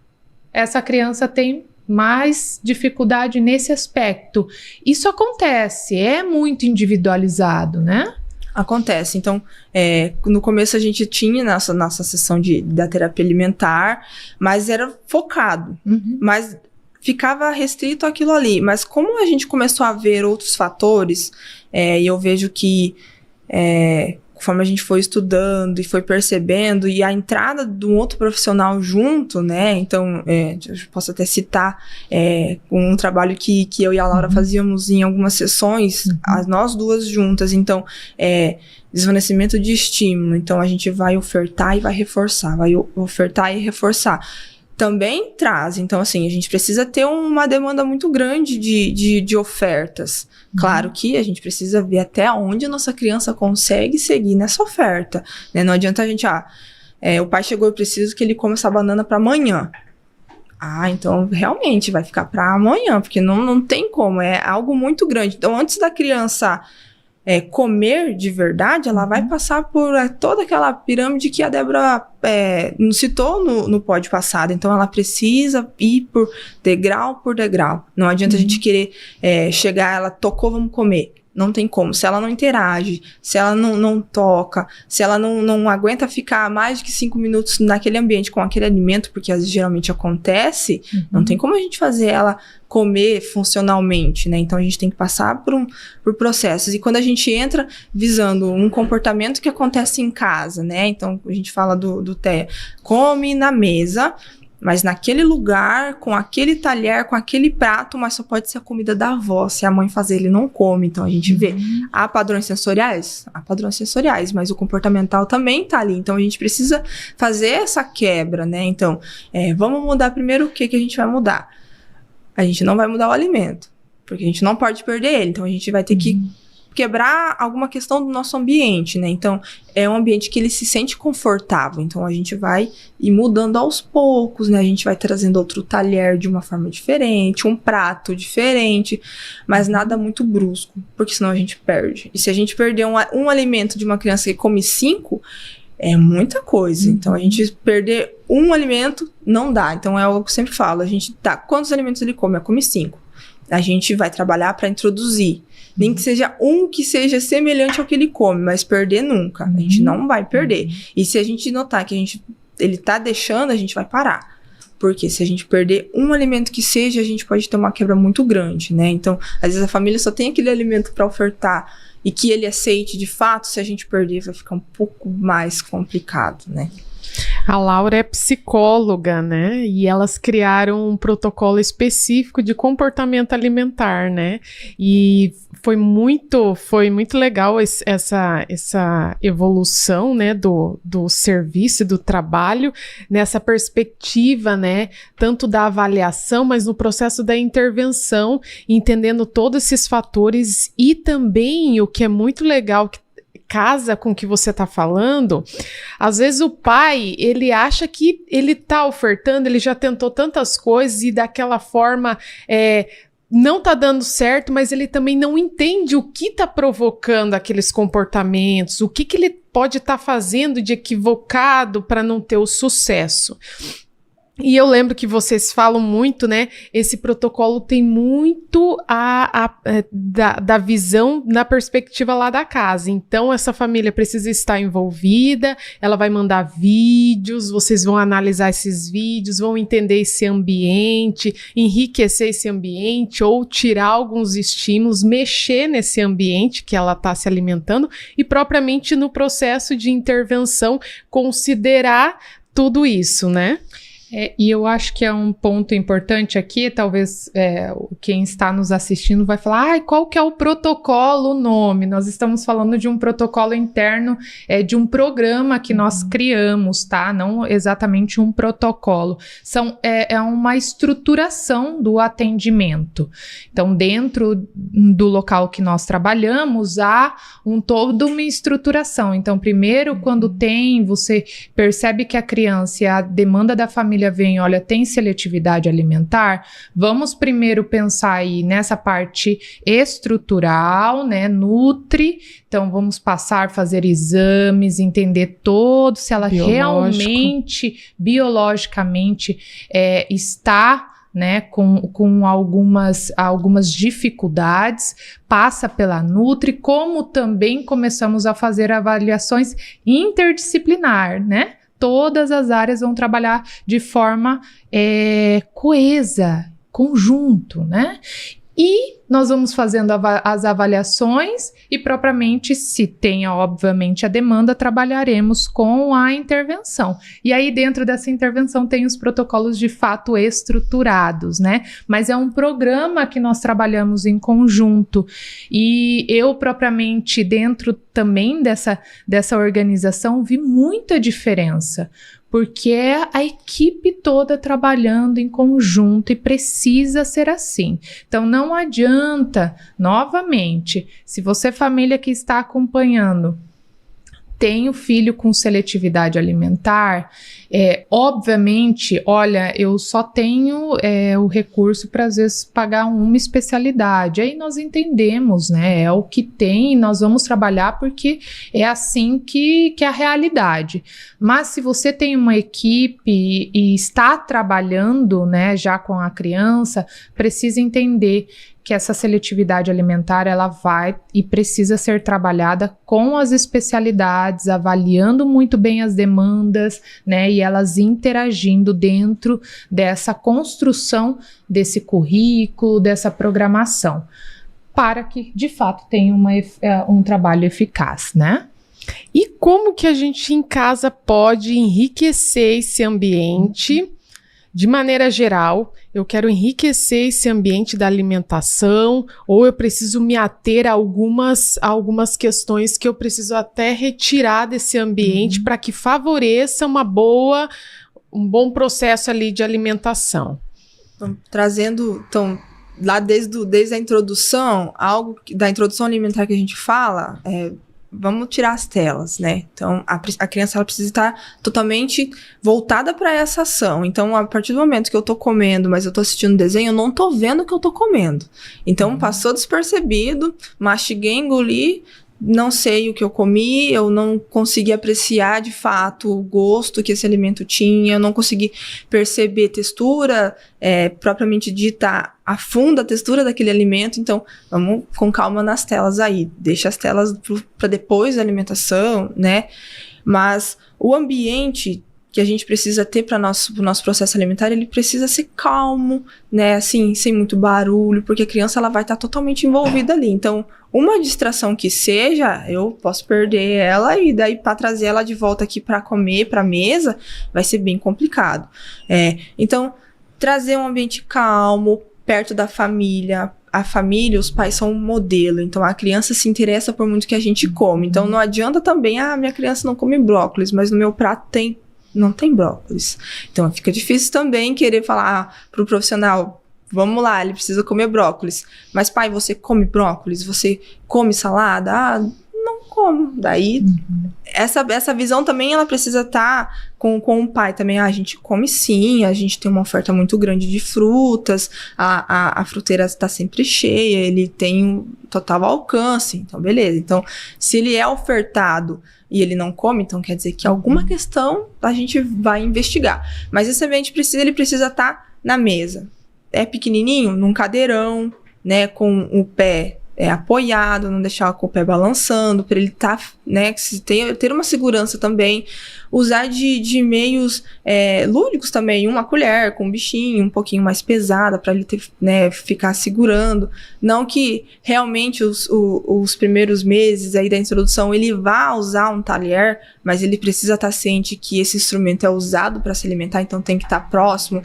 essa criança tem mais dificuldade nesse aspecto. Isso acontece, é muito individualizado, né? Acontece. Então, no começo a gente tinha nossa sessão da terapia alimentar, mas era focado. Mas ficava restrito àquilo ali. Mas como a gente começou a ver outros fatores, e eu vejo que conforme a gente foi estudando e foi percebendo, e a entrada de um outro profissional junto, né? Então, eu posso até citar um trabalho que eu e a Laura fazíamos em algumas sessões, nós duas juntas. Então, desvanecimento de estímulo. Então, a gente vai ofertar e vai reforçar, vai ofertar e reforçar. Também traz. Então, assim, a gente precisa ter uma demanda muito grande de ofertas. Claro que a gente precisa ver até onde a nossa criança consegue seguir nessa oferta, né? Não adianta a gente, o pai chegou, eu preciso que ele coma essa banana para amanhã. Então realmente vai ficar para amanhã, porque não tem como, é algo muito grande. Então, antes da criança comer de verdade, ela vai passar por toda aquela pirâmide que a Débora nos citou no pod passado. Então, ela precisa ir por degrau. Não adianta a gente querer chegar, ela tocou, vamos comer. Não tem como. Se ela não interage, se ela não toca, se ela não aguenta ficar mais de que 5 minutos naquele ambiente com aquele alimento, porque geralmente acontece, não tem como a gente fazer ela comer funcionalmente, né? Então, a gente tem que passar por processos. E quando a gente entra visando um comportamento que acontece em casa, né? Então, a gente fala do TEA. Come na mesa, mas naquele lugar, com aquele talher, com aquele prato, mas só pode ser a comida da avó. Se a mãe fazer, ele não come. Então, a gente vê. Há padrões sensoriais? Há padrões sensoriais, mas o comportamental também tá ali. Então, a gente precisa fazer essa quebra, né? Então, vamos mudar primeiro o que a gente vai mudar. A gente não vai mudar o alimento, porque a gente não pode perder ele. Então, a gente vai ter que quebrar alguma questão do nosso ambiente, né? Então, é um ambiente que ele se sente confortável. Então, a gente vai ir mudando aos poucos, né? A gente vai trazendo outro talher de uma forma diferente, um prato diferente, mas nada muito brusco, porque senão a gente perde. E se a gente perder um alimento de uma criança que come 5, é muita coisa. Então, a gente perder um alimento não dá. Então, é o que eu sempre falo. A gente quantos alimentos ele come? Ele come 5. A gente vai trabalhar para introduzir. Nem que seja um que seja semelhante ao que ele come, mas perder nunca. A gente não vai perder. E se a gente notar que ele tá deixando, a gente vai parar. Porque se a gente perder um alimento que seja, a gente pode ter uma quebra muito grande, né? Então, às vezes a família só tem aquele alimento para ofertar e que ele aceite de fato, se a gente perder, vai ficar um pouco mais complicado, né? A Laura é psicóloga, né? E elas criaram um protocolo específico de comportamento alimentar, né? E foi muito legal essa evolução, né, do serviço e do trabalho nessa perspectiva, né, tanto da avaliação, mas no processo da intervenção, entendendo todos esses fatores e também o que é muito legal, que casa com o que você está falando, às vezes o pai, ele acha que ele está ofertando, ele já tentou tantas coisas e daquela forma não tá dando certo, mas ele também não entende o que tá provocando aqueles comportamentos, o que ele pode estar fazendo de equivocado para não ter o sucesso. E eu lembro que vocês falam muito, né? Esse protocolo tem muito da visão na perspectiva lá da casa. Então, essa família precisa estar envolvida, ela vai mandar vídeos, vocês vão analisar esses vídeos, vão entender esse ambiente, enriquecer esse ambiente ou tirar alguns estímulos, mexer nesse ambiente que ela está se alimentando e, propriamente, no processo de intervenção, considerar tudo isso, né? E eu acho que é um ponto importante aqui, talvez quem está nos assistindo vai falar, qual que é o protocolo, o nome? Nós estamos falando de um protocolo interno, de um programa que nós criamos, tá? Não exatamente um protocolo. É uma estruturação do atendimento. Então, dentro do local que nós trabalhamos, há toda uma estruturação. Então, primeiro, quando você percebe que a criança e a demanda da família vem, olha, tem seletividade alimentar, vamos primeiro pensar aí nessa parte estrutural, né, nutri, então vamos fazer exames, entender todo, se ela realmente, biologicamente, está, né, com algumas dificuldades, passa pela Nutri, como também começamos a fazer avaliações interdisciplinar, né? Todas as áreas vão trabalhar de forma coesa, conjunto, né? E nós vamos fazendo as avaliações e propriamente, se tenha, obviamente, a demanda, trabalharemos com a intervenção. E aí, dentro dessa intervenção, tem os protocolos de fato estruturados, né? Mas é um programa que nós trabalhamos em conjunto. E eu, propriamente, dentro também dessa organização, vi muita diferença. Porque é a equipe toda trabalhando em conjunto e precisa ser assim. Então, não adianta, novamente, se você, família que está acompanhando, tem o filho com seletividade alimentar, obviamente, olha, eu só tenho o recurso para, às vezes, pagar uma especialidade. Aí nós entendemos, né? É o que tem, nós vamos trabalhar porque é assim que é a realidade. Mas se você tem uma equipe e está trabalhando, né, já com a criança, precisa entender que essa seletividade alimentar, ela vai e precisa ser trabalhada com as especialidades, avaliando muito bem as demandas, né, e elas interagindo dentro dessa construção desse currículo, dessa programação, para que, de fato, tenha um trabalho eficaz, né? E como que a gente em casa pode enriquecer esse ambiente? De maneira geral, eu quero enriquecer esse ambiente da alimentação, ou eu preciso me ater a algumas questões que eu preciso até retirar desse ambiente para que favoreça um bom processo ali de alimentação. Então, lá desde a introdução, da introdução alimentar que a gente fala, vamos tirar as telas, né? Então, a criança ela precisa estar totalmente voltada para essa ação. Então, a partir do momento que eu tô comendo, mas eu tô assistindo desenho, eu não tô vendo o que eu tô comendo. Então, passou despercebido, mastiguei, engoli, não sei o que eu comi, eu não consegui apreciar de fato o gosto que esse alimento tinha, eu não consegui perceber textura, propriamente dita, a fundo a textura daquele alimento. Então, vamos com calma nas telas aí, deixa as telas para depois da alimentação, né? Mas o ambiente que a gente precisa ter para o nosso processo alimentar, ele precisa ser calmo, né, assim, sem muito barulho, porque a criança ela vai estar totalmente envolvida ali. Então, uma distração que seja, eu posso perder ela e daí para trazer ela de volta aqui para comer, para a mesa, vai ser bem complicado. Então, trazer um ambiente calmo, perto da família. A família, os pais são um modelo, então a criança se interessa por muito que a gente come. Então, não adianta também, minha criança não come brócolis, mas no meu prato não tem brócolis. Então, fica difícil também querer falar pro profissional, vamos lá, ele precisa comer brócolis. Mas, pai, você come brócolis? Você come salada? Não como. Daí, essa visão também, ela precisa estar com o pai também. A gente come sim, a gente tem uma oferta muito grande de frutas, a fruteira está sempre cheia, ele tem um total alcance, então beleza. Então, se ele é ofertado e ele não come, então quer dizer que alguma questão a gente vai investigar. Mas esse ambiente ele precisa estar na mesa. É pequenininho, num cadeirão, né, com o pé apoiado, não deixar com o pé balançando, para ele né, ter uma segurança também. Usar de meios lúdicos também, uma colher com um bichinho um pouquinho mais pesada, para ele né, ficar segurando. Não que realmente os primeiros meses aí da introdução ele vá usar um talher, mas ele precisa estar ciente que esse instrumento é usado para se alimentar, então tem que estar próximo.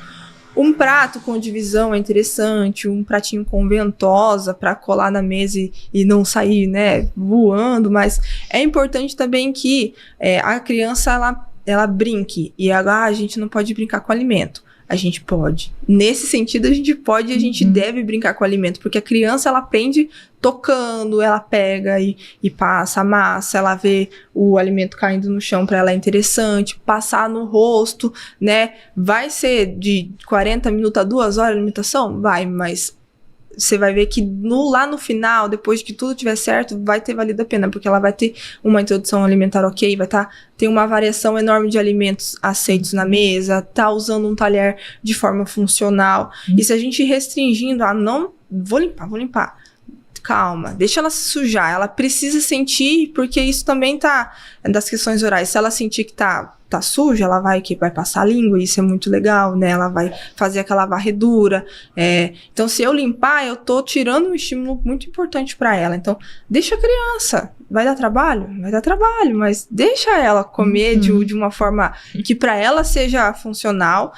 Um prato com divisão é interessante, um pratinho com ventosa para colar na mesa e não sair, né, voando, mas é importante também que a criança ela brinque, e agora a gente não pode brincar com alimento. A gente pode. Nesse sentido, a gente pode e a gente deve brincar com o alimento, porque a criança, ela aprende tocando, ela pega e passa a massa, ela vê o alimento caindo no chão, para ela é interessante, passar no rosto, né? Vai ser de 40 minutos a 2 horas a alimentação? Vai, mas você vai ver que lá no final, depois de que tudo estiver certo, vai ter valido a pena, porque ela vai ter uma introdução alimentar ok, vai ter uma variação enorme de alimentos aceitos na mesa, tá usando um talher de forma funcional. E se a gente restringindo, não, vou limpar. Calma, deixa ela se sujar, ela precisa sentir, porque isso também das questões orais, se ela sentir que tá suja, ela vai passar a língua, e isso é muito legal, né, ela vai fazer aquela varredura, então se eu limpar, eu tô tirando um estímulo muito importante para ela, então deixa a criança, vai dar trabalho, mas deixa ela comer de uma forma que para ela seja funcional,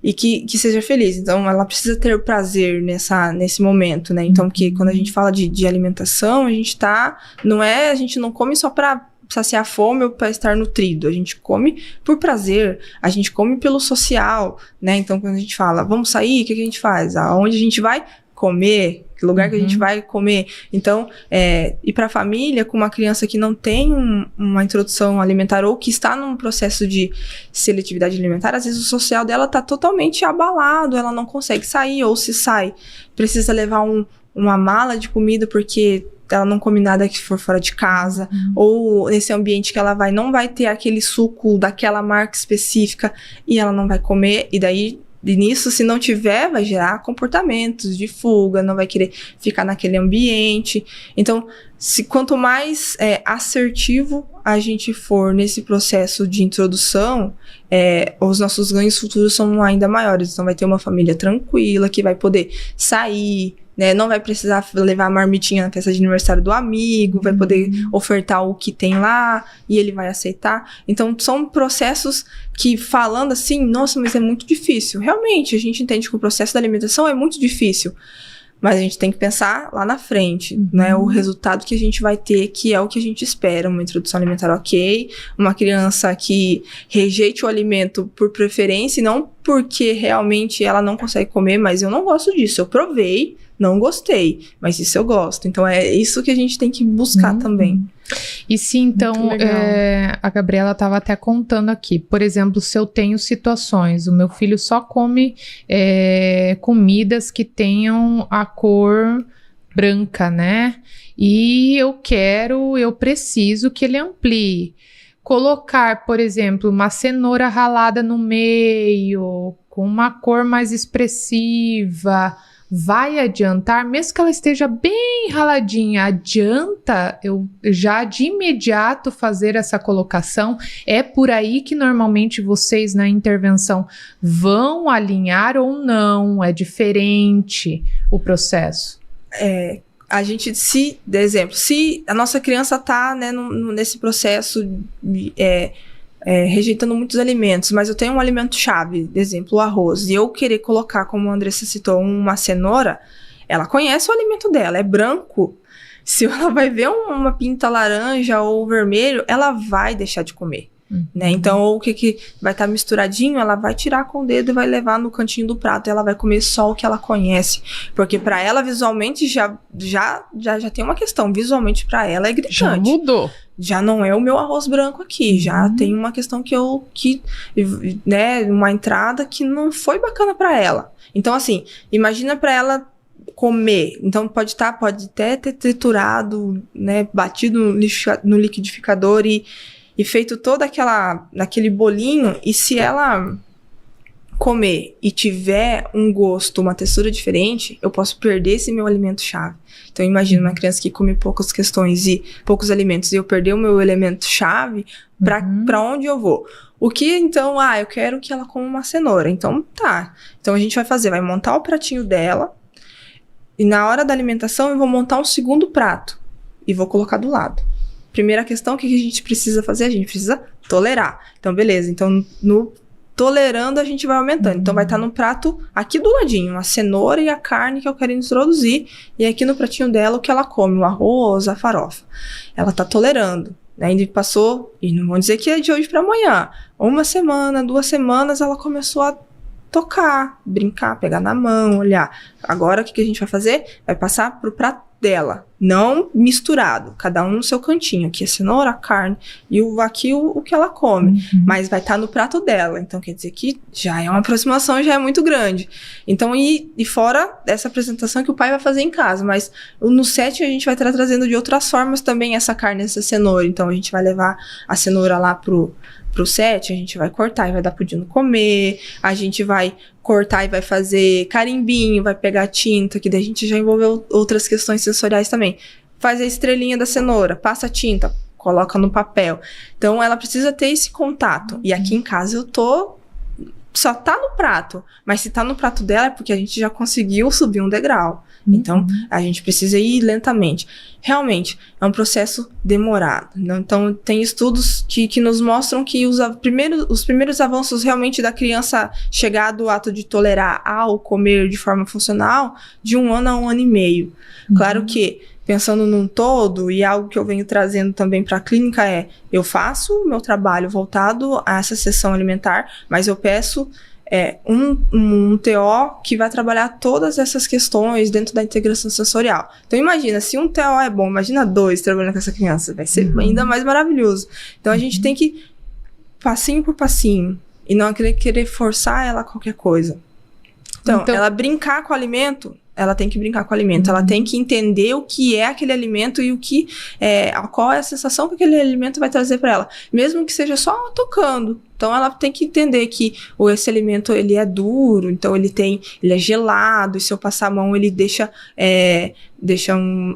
e que seja feliz. Então, ela precisa ter prazer nesse momento, né? Então, porque quando a gente fala de alimentação, a gente não come só para saciar a fome ou para estar nutrido. A gente come por prazer, a gente come pelo social, né? Então, quando a gente fala, vamos sair, o que a gente faz? Aonde a gente vai comer? Que lugar que a gente vai comer? Então, e para a família, com uma criança que não tem uma introdução alimentar ou que está num processo de seletividade alimentar, às vezes o social dela está totalmente abalado, ela não consegue sair, ou se sai, precisa levar uma mala de comida porque ela não come nada que for fora de casa, ou nesse ambiente que ela não vai ter aquele suco daquela marca específica e ela não vai comer, e daí nisso, se não tiver, vai gerar comportamentos de fuga, não vai querer ficar naquele ambiente. Então, quanto mais assertivo a gente for nesse processo de introdução, os nossos ganhos futuros são ainda maiores. Então, vai ter uma família tranquila, que vai poder sair, né? Não vai precisar levar a marmitinha na festa de aniversário do amigo, vai poder ofertar o que tem lá e ele vai aceitar. Então, são processos que, falando assim, nossa, mas é muito difícil. Realmente, a gente entende que o processo da alimentação é muito difícil, mas a gente tem que pensar lá na frente, né? O resultado que a gente vai ter, que é o que a gente espera, uma introdução alimentar ok, uma criança que rejeite o alimento por preferência e não porque realmente ela não consegue comer, mas eu não gosto disso, eu provei, não gostei, mas isso eu gosto. Então é isso que a gente tem que buscar também. E se então, a Gabriela estava até contando aqui, por exemplo, se eu tenho situações, o meu filho só come comidas que tenham a cor branca, né? E eu preciso que ele amplie. Colocar, por exemplo, uma cenoura ralada no meio, com uma cor mais expressiva, vai adiantar, mesmo que ela esteja bem raladinha, adianta eu já de imediato fazer essa colocação? É por aí que normalmente vocês na intervenção vão alinhar ou não? É diferente o processo? A gente, por exemplo, se a nossa criança está, né, nesse processo rejeitando muitos alimentos, mas eu tenho um alimento-chave, por exemplo, o arroz, e eu querer colocar, como a Andressa citou, uma cenoura, ela conhece o alimento dela, é branco. Se ela vai ver uma pinta laranja ou vermelho, ela vai deixar de comer. Né? Então, o que vai estar misturadinho, ela vai tirar com o dedo e vai levar no cantinho do prato, e ela vai comer só o que ela conhece, porque para ela visualmente já tem uma questão, visualmente para ela é gritante. Já mudou. Já não é o meu arroz branco aqui, já tem uma questão né, uma entrada que não foi bacana para ela. Então, assim, imagina para ela comer, então pode até ter triturado, né, batido no liquidificador e feito todo aquele bolinho, e se ela comer e tiver um gosto, uma textura diferente, eu posso perder esse meu alimento-chave. Então, imagina uma criança que come poucas questões e poucos alimentos e eu perder o meu elemento-chave, para onde eu vou? O que, então, eu quero que ela coma uma cenoura. Então, tá. Então, a gente vai montar o pratinho dela e na hora da alimentação eu vou montar um segundo prato e vou colocar do lado. Primeira questão, o que a gente precisa fazer? A gente precisa tolerar. Então, beleza. Então, tolerando, a gente vai aumentando. Então, vai estar no prato aqui do ladinho, a cenoura e a carne que eu quero introduzir. E aqui no pratinho dela, o que ela come, o arroz, a farofa. Ela tá tolerando. Ainda passou, e não vou dizer que é de hoje para amanhã. 1 semana, 2 semanas, ela começou a tocar, brincar, pegar na mão, olhar. Agora, o que a gente vai fazer? Vai passar pro prato dela, não misturado, cada um no seu cantinho, aqui a cenoura, a carne e aqui o que ela come, mas vai estar no prato dela, então quer dizer que já é uma aproximação, já é muito grande. Então, e fora dessa apresentação que o pai vai fazer em casa, mas no set a gente vai estar trazendo de outras formas também essa carne, essa cenoura, então a gente vai levar a cenoura lá pro set, a gente vai cortar e vai dar pro Dino comer, a gente vai cortar e vai fazer carimbinho, vai pegar tinta, que daí a gente já envolveu outras questões sensoriais também. Faz a estrelinha da cenoura, passa a tinta, coloca no papel. Então, ela precisa ter esse contato. E aqui em casa só tá no prato, mas se tá no prato dela é porque a gente já conseguiu subir um degrau. Então, a gente precisa ir lentamente. Realmente, é um processo demorado. Então, tem estudos que nos mostram que os primeiros avanços realmente da criança chegar do ato de tolerar ao comer de forma funcional, de 1 ano a 1 ano e meio. Claro que, pensando num todo, e algo que eu venho trazendo também para a clínica eu faço o meu trabalho voltado a essa sessão alimentar, mas eu peço um TO que vai trabalhar todas essas questões dentro da integração sensorial. Então, imagina, se um TO é bom, imagina 2 trabalhando com essa criança, vai ser ainda mais maravilhoso. Então, a gente tem que, passinho por passinho, e não querer forçar ela a qualquer coisa. Então, ela brincar com o alimento, ela tem que brincar com o alimento, ela tem que entender o que é aquele alimento e qual é a sensação que aquele alimento vai trazer para ela, mesmo que seja só tocando. Então, ela tem que entender que esse alimento, ele é duro, então ele é gelado, e se eu passar a mão, ele deixa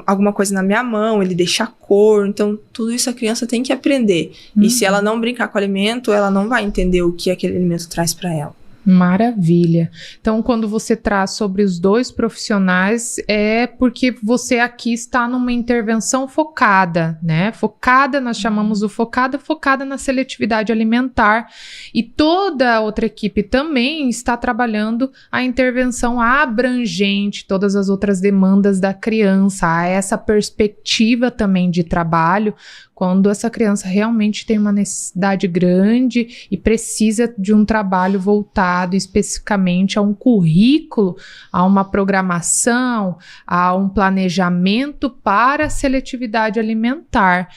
alguma coisa na minha mão, ele deixa a cor, então tudo isso a criança tem que aprender. E se ela não brincar com o alimento, ela não vai entender o que aquele alimento traz para ela. Maravilha. Então, quando você traz sobre os 2 profissionais, é porque você aqui está numa intervenção focada, né? Focada, nós chamamos o focada na seletividade alimentar, e toda a outra equipe também está trabalhando a intervenção abrangente, todas as outras demandas da criança, há essa perspectiva também de trabalho, quando essa criança realmente tem uma necessidade grande e precisa de um trabalho voltado especificamente a um currículo, a uma programação, a um planejamento para a seletividade alimentar.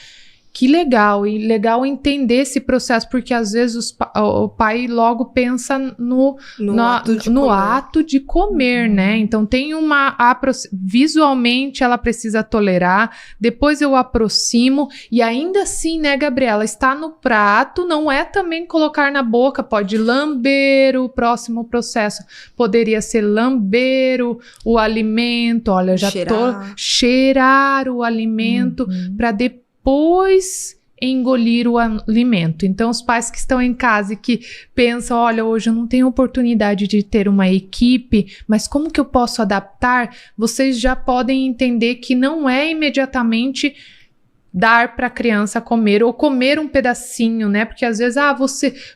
Que legal, e legal entender esse processo, porque às vezes o pai logo pensa no ato de comer, né? Então tem visualmente ela precisa tolerar, depois eu aproximo, e ainda assim, né, Gabriela, está no prato, não é também colocar na boca, pode lamber. O próximo processo poderia ser lamber o alimento, olha, já cheirar o alimento para depois engolir o alimento. Então, os pais que estão em casa e que pensam, olha, hoje eu não tenho oportunidade de ter uma equipe, mas como que eu posso adaptar? Vocês já podem entender que não é imediatamente dar para a criança comer ou comer um pedacinho, né? Porque às vezes,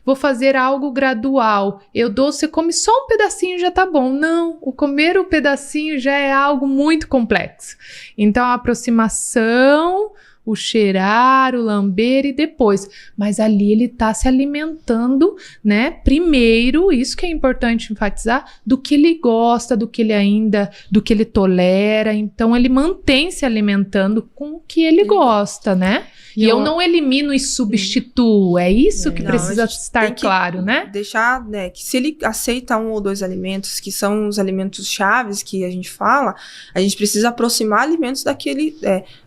vou fazer algo gradual. Você come só um pedacinho, já tá bom. Não, o comer o pedacinho já é algo muito complexo. Então, a aproximação, o cheirar, o lamber e depois. Mas ali ele está se alimentando, né? Primeiro, isso que é importante enfatizar, do que ele gosta, do que ele tolera. Então, ele mantém se alimentando com o que ele gosta, né? E eu não elimino e substituo. É isso que precisa estar claro, né? Deixar, né, que se ele aceita 1 ou 2 alimentos, que são os alimentos chaves que a gente fala, a gente precisa aproximar alimentos daquele,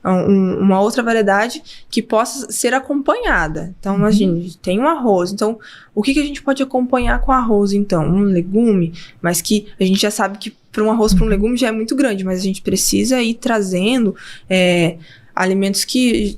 uma outra variedade que possa ser acompanhada. Então, imagine, tem um arroz. Então, o que a gente pode acompanhar com arroz, então? Um legume, mas que a gente já sabe que para um arroz, para um legume já é muito grande, mas a gente precisa ir trazendo alimentos que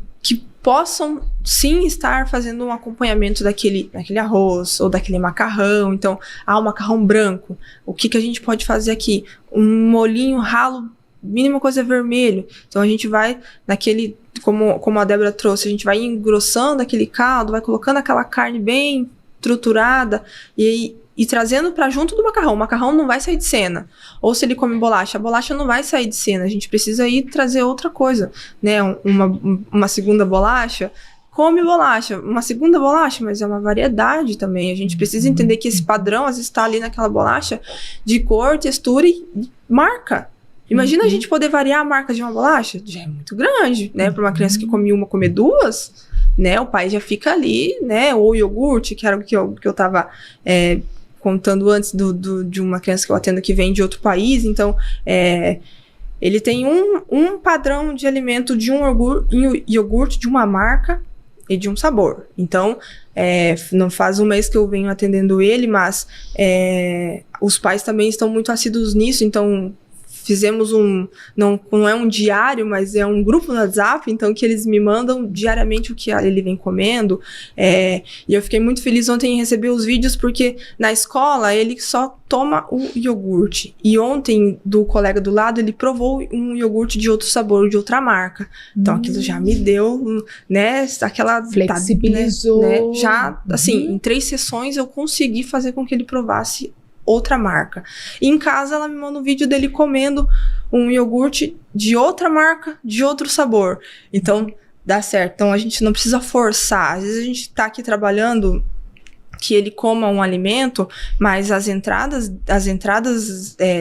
possam sim estar fazendo um acompanhamento daquele arroz ou daquele macarrão. Então, o macarrão branco, o que a gente pode fazer aqui? Um molhinho ralo, mínima coisa vermelho. Então, a gente vai naquele, como a Débora trouxe, a gente vai engrossando aquele caldo, vai colocando aquela carne bem estruturada e trazendo para junto do macarrão. O macarrão não vai sair de cena. Ou se ele come bolacha, a bolacha não vai sair de cena. A gente precisa ir trazer outra coisa, né? Uma segunda bolacha, come bolacha. Uma segunda bolacha, mas é uma variedade também. A gente precisa entender que esse padrão, às vezes, está ali naquela bolacha de cor, textura e marca. Imagina a gente poder variar a marca de uma bolacha. Já é muito grande, né? Para uma criança que come uma, comer duas, né? O pai já fica ali, né? Ou iogurte, que era o que eu tava contando antes de uma criança que eu atendo que vem de outro país. Então, ele tem um padrão de alimento de um iogurte, de uma marca e de um sabor. Então, não faz um mês que eu venho atendendo ele, mas os pais também estão muito assíduos nisso. Então, fizemos não é um diário, mas é um grupo no WhatsApp, então que eles me mandam diariamente o que ele vem comendo, e eu fiquei muito feliz ontem em receber os vídeos, porque na escola ele só toma o iogurte, e ontem do colega do lado ele provou um iogurte de outro sabor, de outra marca, então aquilo já me deu, né, aquela... Flexibilizou. Né, já, assim, em 3 sessões eu consegui fazer com que ele provasse outra marca. E em casa ela me manda um vídeo dele comendo um iogurte de outra marca, de outro sabor. Então, dá certo. Então, a gente não precisa forçar. Às vezes a gente tá aqui trabalhando que ele coma um alimento, mas as entradas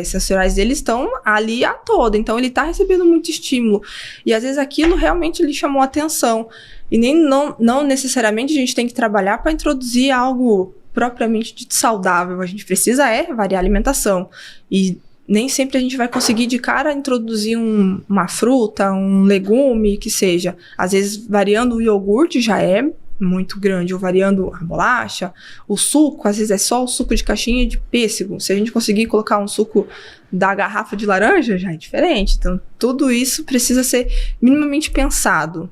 sensoriais dele estão ali a toda. Então, ele tá recebendo muito estímulo. E às vezes aquilo realmente lhe chamou atenção. E não necessariamente a gente tem que trabalhar para introduzir algo propriamente dito saudável. A gente precisa variar a alimentação. E nem sempre a gente vai conseguir de cara introduzir uma fruta, um legume, que seja. Às vezes, variando o iogurte já é muito grande, ou variando a bolacha, o suco, às vezes é só o suco de caixinha de pêssego. Se a gente conseguir colocar um suco da garrafa de laranja, já é diferente. Então, tudo isso precisa ser minimamente pensado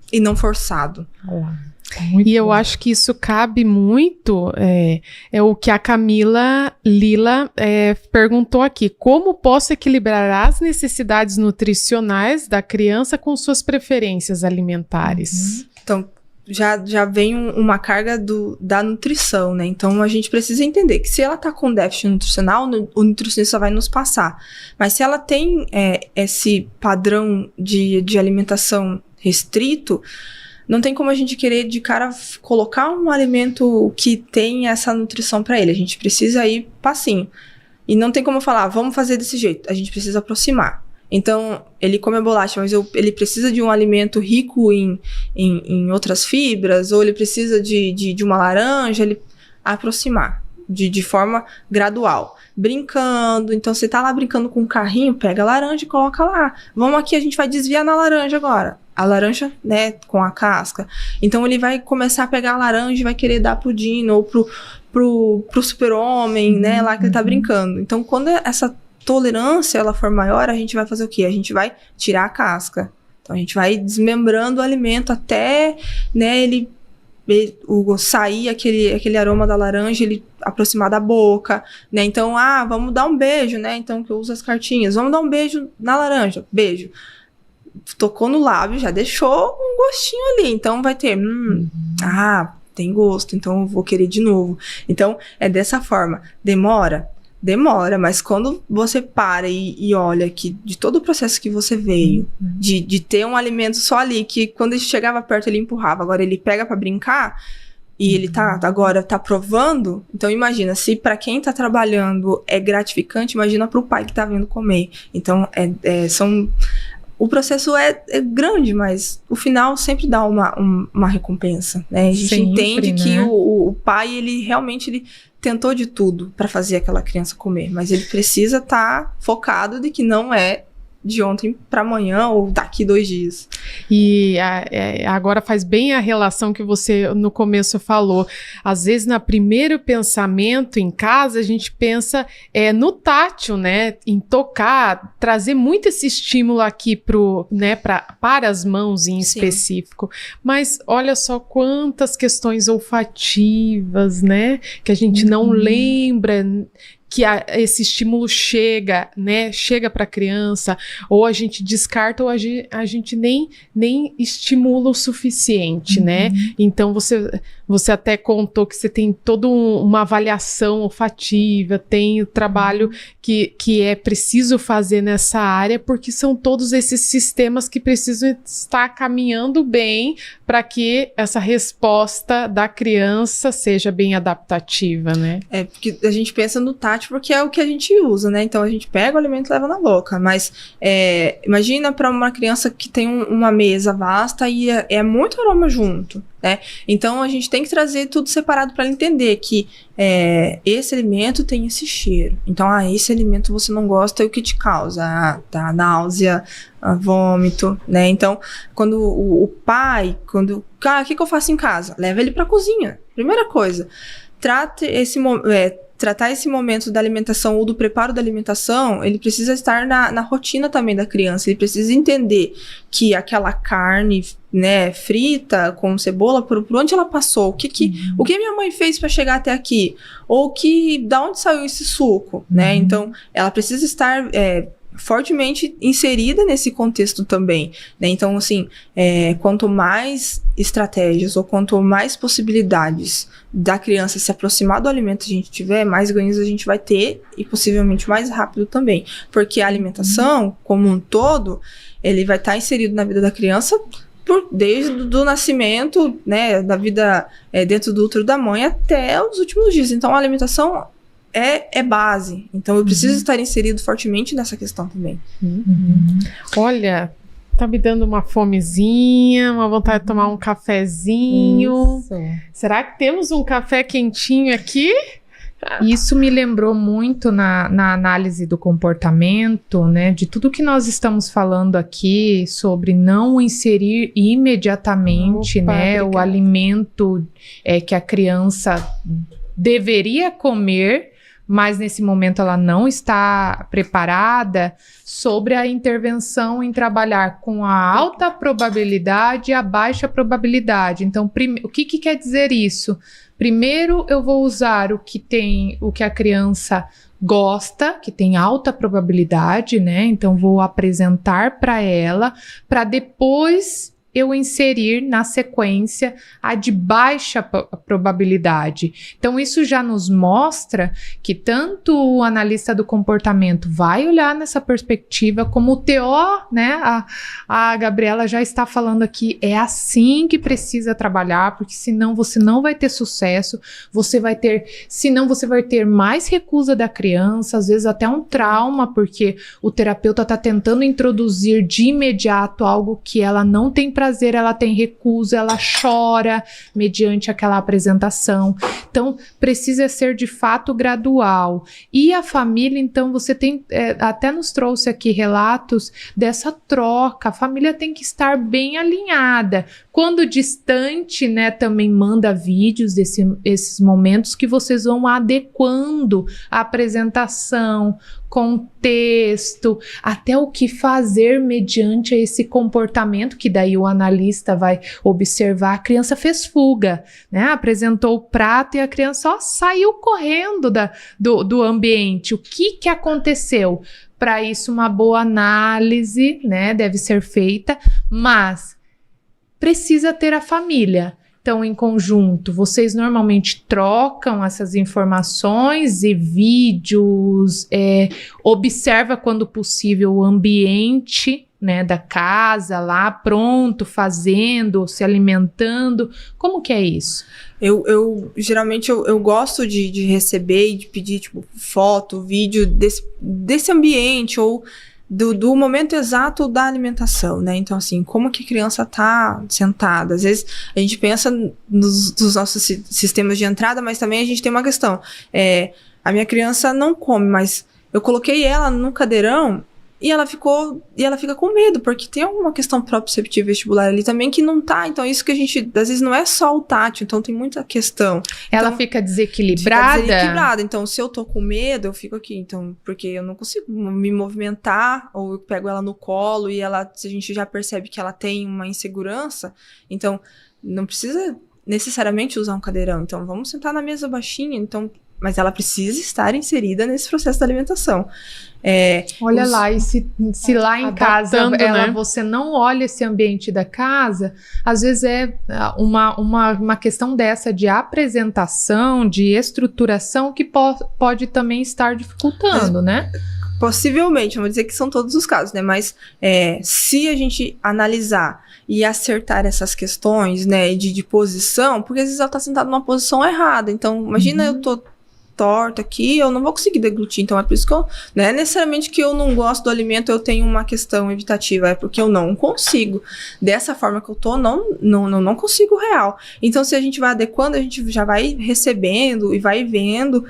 e não forçado. E eu acho que isso cabe muito, o que a Camila Lila perguntou aqui. Como posso equilibrar as necessidades nutricionais da criança com suas preferências alimentares? Então, já vem uma carga da nutrição, né? Então, a gente precisa entender que se ela tá com déficit nutricional, o nutricionista vai nos passar. Mas se ela tem esse padrão de alimentação restrito, não tem como a gente querer de cara colocar um alimento que tem essa nutrição para ele. A gente precisa ir passinho. E não tem como falar, vamos fazer desse jeito. A gente precisa aproximar. Então, ele come a bolacha, mas ele precisa de um alimento rico em outras fibras, ou ele precisa de uma laranja, ele aproximar de forma gradual. Brincando, então você tá lá brincando com um carrinho, pega a laranja e coloca lá. Vamos aqui, a gente vai desviar na laranja agora. A laranja, né, com a casca. Então ele vai começar a pegar a laranja e vai querer dar pro Dino ou pro super-homem, né, lá que ele tá brincando. Então quando essa tolerância ela for maior, a gente vai fazer o quê? A gente vai tirar a casca. Então a gente vai desmembrando o alimento até, né, ele sair aquele aroma da laranja, ele aproximar da boca, né? Então, vamos dar um beijo, né? Então, que eu uso as cartinhas. Vamos dar um beijo na laranja. Beijo. Tocou no lábio, já deixou um gostinho ali. Então, vai ter... tem gosto, então eu vou querer de novo. Então, é dessa forma. Demora, mas quando você para e olha que de todo o processo que você veio, de ter um alimento só ali, que quando ele chegava perto ele empurrava, agora ele pega pra brincar e ele agora tá provando, então imagina, se pra quem tá trabalhando é gratificante, imagina pro pai que tá vindo comer. Então, o processo é grande, mas o final sempre dá uma recompensa, né? A gente entende que o pai, ele realmente tentou de tudo para fazer aquela criança comer, mas ele precisa estar focado de que não é de ontem para amanhã ou daqui 2 dias. E agora faz bem a relação que você no começo falou. Às vezes, no primeiro pensamento em casa, a gente pensa no tátil, né? Em tocar, trazer muito esse estímulo aqui para as mãos em específico. Mas olha só quantas questões olfativas, né? Que a gente não lembra que esse estímulo chega, né? Chega para a criança, ou a gente descarta, ou a gente nem estimula o suficiente, né? Então, você até contou que você tem toda uma avaliação olfativa, tem o trabalho que é preciso fazer nessa área, porque são todos esses sistemas que precisam estar caminhando bem para que essa resposta da criança seja bem adaptativa, né? Porque a gente pensa no tátil porque é o que a gente usa, né? Então a gente pega o alimento e leva na boca, mas imagina para uma criança que tem uma mesa vasta e é muito aroma junto, né? Então a gente tem que trazer tudo separado para ela entender que esse alimento tem esse cheiro. Então, esse alimento você não gosta, é o que te causa? Tá, náusea, vômito, né? Então, quando o pai, o que eu faço em casa? Leva ele para a cozinha. Primeira coisa, tratar esse momento da alimentação ou do preparo da alimentação, ele precisa estar na rotina também da criança. Ele precisa entender que aquela carne, né, frita com cebola, por onde ela passou, o que minha mãe fez para chegar até aqui, ou da onde saiu esse suco, né? Então, ela precisa estar fortemente inserida nesse contexto também, né? Então, assim, quanto mais estratégias ou quanto mais possibilidades da criança se aproximar do alimento a gente tiver, mais ganhos a gente vai ter e possivelmente mais rápido também, porque a alimentação, como um todo, ele vai estar inserido na vida da criança desde o nascimento, né, da vida dentro do útero da mãe até os últimos dias. Então, a alimentação é base. Então, eu preciso estar inserido fortemente nessa questão também. Olha, tá me dando uma fomezinha, uma vontade de tomar um cafezinho. Isso. Será que temos um café quentinho aqui? Isso me lembrou muito na análise do comportamento, né, de tudo que nós estamos falando aqui sobre não inserir imediatamente, o alimento que a criança deveria comer, mas nesse momento ela não está preparada, sobre a intervenção em trabalhar com a alta probabilidade e a baixa probabilidade. Então, o que quer dizer isso? Primeiro, eu vou usar o que a criança gosta, que tem alta probabilidade, né? Então, vou apresentar para ela, para depois eu inserir na sequência a de baixa probabilidade. Então, isso já nos mostra que tanto o analista do comportamento vai olhar nessa perspectiva, como o TO, né? A Gabriela já está falando aqui, é assim que precisa trabalhar, porque senão você não vai ter sucesso, senão você vai ter mais recusa da criança, às vezes até um trauma, porque o terapeuta está tentando introduzir de imediato algo que ela não tem prazer, ela tem recusa, ela chora mediante aquela apresentação. Então, precisa ser de fato gradual. E a família, então, você tem, até nos trouxe aqui relatos dessa troca. A família tem que estar bem alinhada. Quando distante, né, também manda vídeos desses momentos que vocês vão adequando a apresentação, contexto, até o que fazer mediante esse comportamento, que daí o analista vai observar. A criança fez fuga, né? Apresentou o prato e a criança saiu correndo do ambiente. O que aconteceu? Para isso, uma boa análise, né, deve ser feita, mas precisa ter a família. Então, em conjunto, vocês normalmente trocam essas informações e vídeos, observa quando possível o ambiente, né, da casa lá, pronto, fazendo, se alimentando. Como que é isso? Geralmente eu gosto de receber e de pedir, tipo, foto, vídeo desse ambiente ou do momento exato da alimentação, né? Então, assim, como que a criança tá sentada? Às vezes a gente pensa nos nossos sistemas de entrada, mas também a gente tem uma questão. A minha criança não come, mas eu coloquei ela no cadeirão E ela fica com medo, porque tem alguma questão proprioceptiva vestibular ali também que não tá. Então, isso que a gente, às vezes, não é só o tátil, então tem muita questão. Ela então, fica desequilibrada. Então, se eu tô com medo, eu fico aqui. Então, porque eu não consigo me movimentar, ou eu pego ela no colo e se a gente já percebe que ela tem uma insegurança, então, não precisa necessariamente usar um cadeirão. Então, vamos sentar na mesa baixinha, então, mas ela precisa estar inserida nesse processo da alimentação. Olha lá, e se lá em casa né? você não olha esse ambiente da casa, às vezes é uma questão dessa de apresentação, de estruturação que pode também estar dificultando, né? Possivelmente, não vou dizer que são todos os casos, né? Mas se a gente analisar e acertar essas questões, né, de posição, porque às vezes ela tá sentada numa posição errada. Então, imagina eu tô torta aqui, eu não vou conseguir deglutir. Então, é por isso que não é necessariamente que eu não gosto do alimento, eu tenho uma questão evitativa, é porque eu não consigo. Dessa forma que eu tô, não consigo real. Então, se a gente vai adequando, a gente já vai recebendo e vai vendo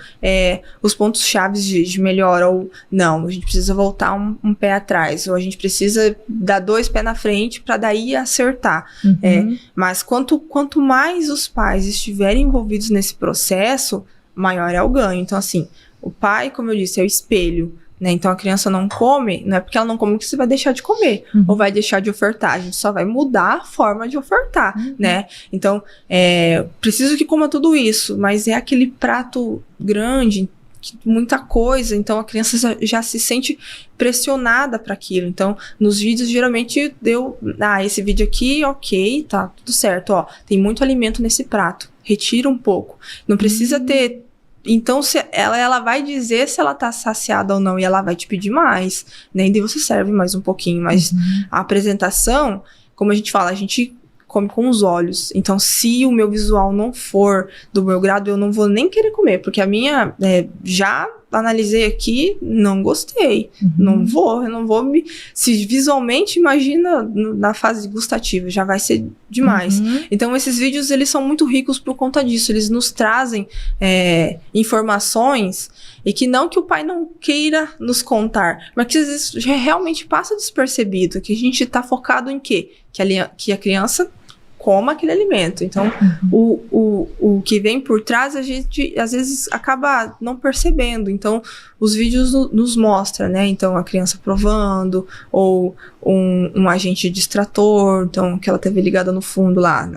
os pontos chaves de melhora, ou não, a gente precisa voltar um pé atrás, ou a gente precisa dar 2 pés na frente para daí acertar. Mas quanto mais os pais estiverem envolvidos nesse processo, maior é o ganho. Então, assim, o pai, como eu disse, é o espelho, né? Então, a criança não come, não é porque ela não come que você vai deixar de comer, ou vai deixar de ofertar. A gente só vai mudar a forma de ofertar, né? Então, preciso que coma tudo isso, mas é aquele prato grande, muita coisa, então a criança já se sente pressionada para aquilo. Então, nos vídeos, geralmente, esse vídeo aqui, ok, tá tudo certo, ó, tem muito alimento nesse prato, retira um pouco. Não precisa ter. Então, ela vai dizer se ela tá saciada ou não, e ela vai te pedir mais, né? E daí você serve mais um pouquinho. Mas a apresentação, como a gente fala, a gente come com os olhos. Então, se o meu visual não for do meu grado, eu não vou nem querer comer, porque a minha, já analisei aqui, não gostei. Eu não vou se visualmente, imagina na fase gustativa, já vai ser demais. Então, esses vídeos, eles são muito ricos por conta disso. Eles nos trazem informações e que não que o pai não queira nos contar, mas que às vezes já realmente passa despercebido, que a gente tá focado em quê? Que a criança coma aquele alimento. Então, o que vem por trás, a gente, às vezes, acaba não percebendo. Então, os vídeos nos mostram, né? Então, a criança provando, ou um agente distrator, então, aquela TV ligada no fundo lá,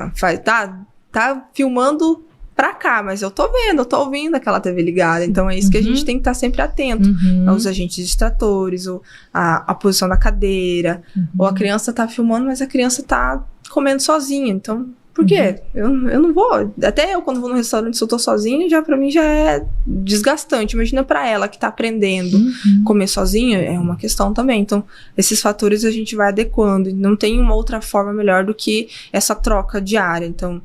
tá filmando pra cá, mas eu tô vendo, eu tô ouvindo aquela TV ligada. Então, é isso que a gente tem que estar sempre atento. Aos agentes distratores, ou a posição da cadeira, ou a criança tá filmando, mas a criança tá comendo sozinha. Então, por quê? Eu não vou. Até eu, quando vou no restaurante, se eu tô sozinha, pra mim já é desgastante. Imagina pra ela que tá aprendendo comer sozinha, é uma questão também. Então, esses fatores a gente vai adequando. E não tem uma outra forma melhor do que essa troca diária. Então,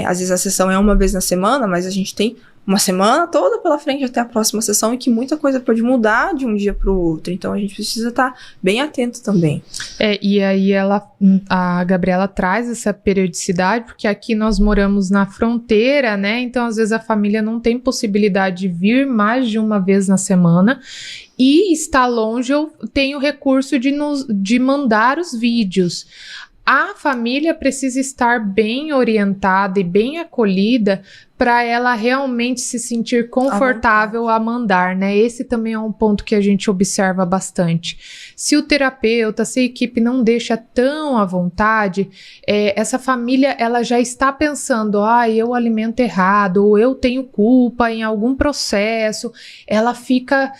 às vezes a sessão é uma vez na semana, mas a gente tem uma semana toda pela frente até a próxima sessão, e que muita coisa pode mudar de um dia para o outro. Então, a gente precisa estar bem atento também. E aí a Gabriela traz essa periodicidade, porque aqui nós moramos na fronteira, né? Então, às vezes, a família não tem possibilidade de vir mais de uma vez na semana. E está longe, eu tenho o recurso de mandar os vídeos. A família precisa estar bem orientada e bem acolhida para ela realmente se sentir confortável a mandar, né? Esse também é um ponto que a gente observa bastante. Se o terapeuta, se a equipe não deixa tão à vontade, essa família, ela já está pensando, eu alimento errado, ou eu tenho culpa em algum processo, ela fica,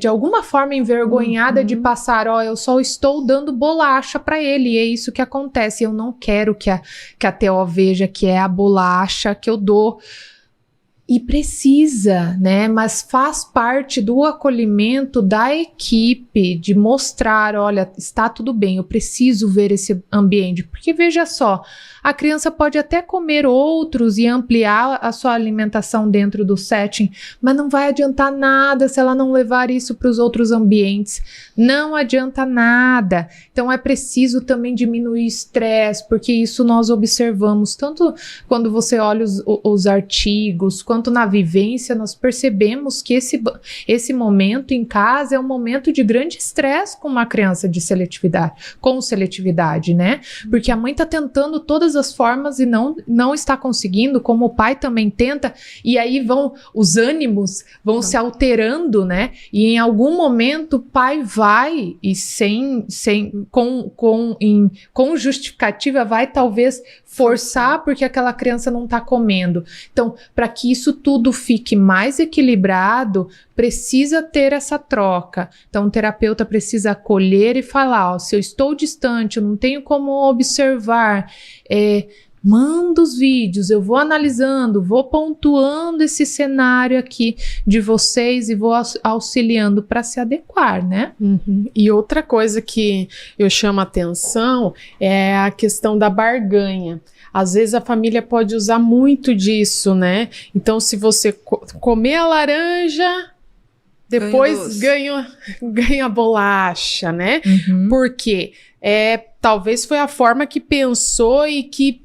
de alguma forma, envergonhada de passar, eu só estou dando bolacha para ele, e é isso que acontece. Eu não quero que a TO veja que é a bolacha que eu dou. E precisa, né? Mas faz parte do acolhimento da equipe de mostrar, olha, está tudo bem, eu preciso ver esse ambiente. Porque veja só, a criança pode até comer outros e ampliar a sua alimentação dentro do setting, mas não vai adiantar nada se ela não levar isso para os outros ambientes. Não adianta nada. Então é preciso também diminuir o estresse, porque isso nós observamos tanto quando você olha os artigos, quanto na vivência, nós percebemos que esse momento em casa é um momento de grande estresse com uma criança com seletividade, né? Porque a mãe tá tentando todas as formas e não está conseguindo, como o pai também tenta, e aí os ânimos vão se alterando, né? E em algum momento o pai vai e com justificativa vai talvez forçar porque aquela criança não está comendo. Então, para que isso tudo fique mais equilibrado, precisa ter essa troca. Então, o terapeuta precisa acolher e falar, se eu estou distante, eu não tenho como observar, manda os vídeos, eu vou analisando, vou pontuando esse cenário aqui de vocês e vou auxiliando para se adequar, né? Uhum. E outra coisa que eu chamo a atenção é a questão da barganha. Às vezes a família pode usar muito disso, né? Então, se você comer a laranja, depois ganha bolacha, né? Uhum. Porque talvez foi a forma que pensou e que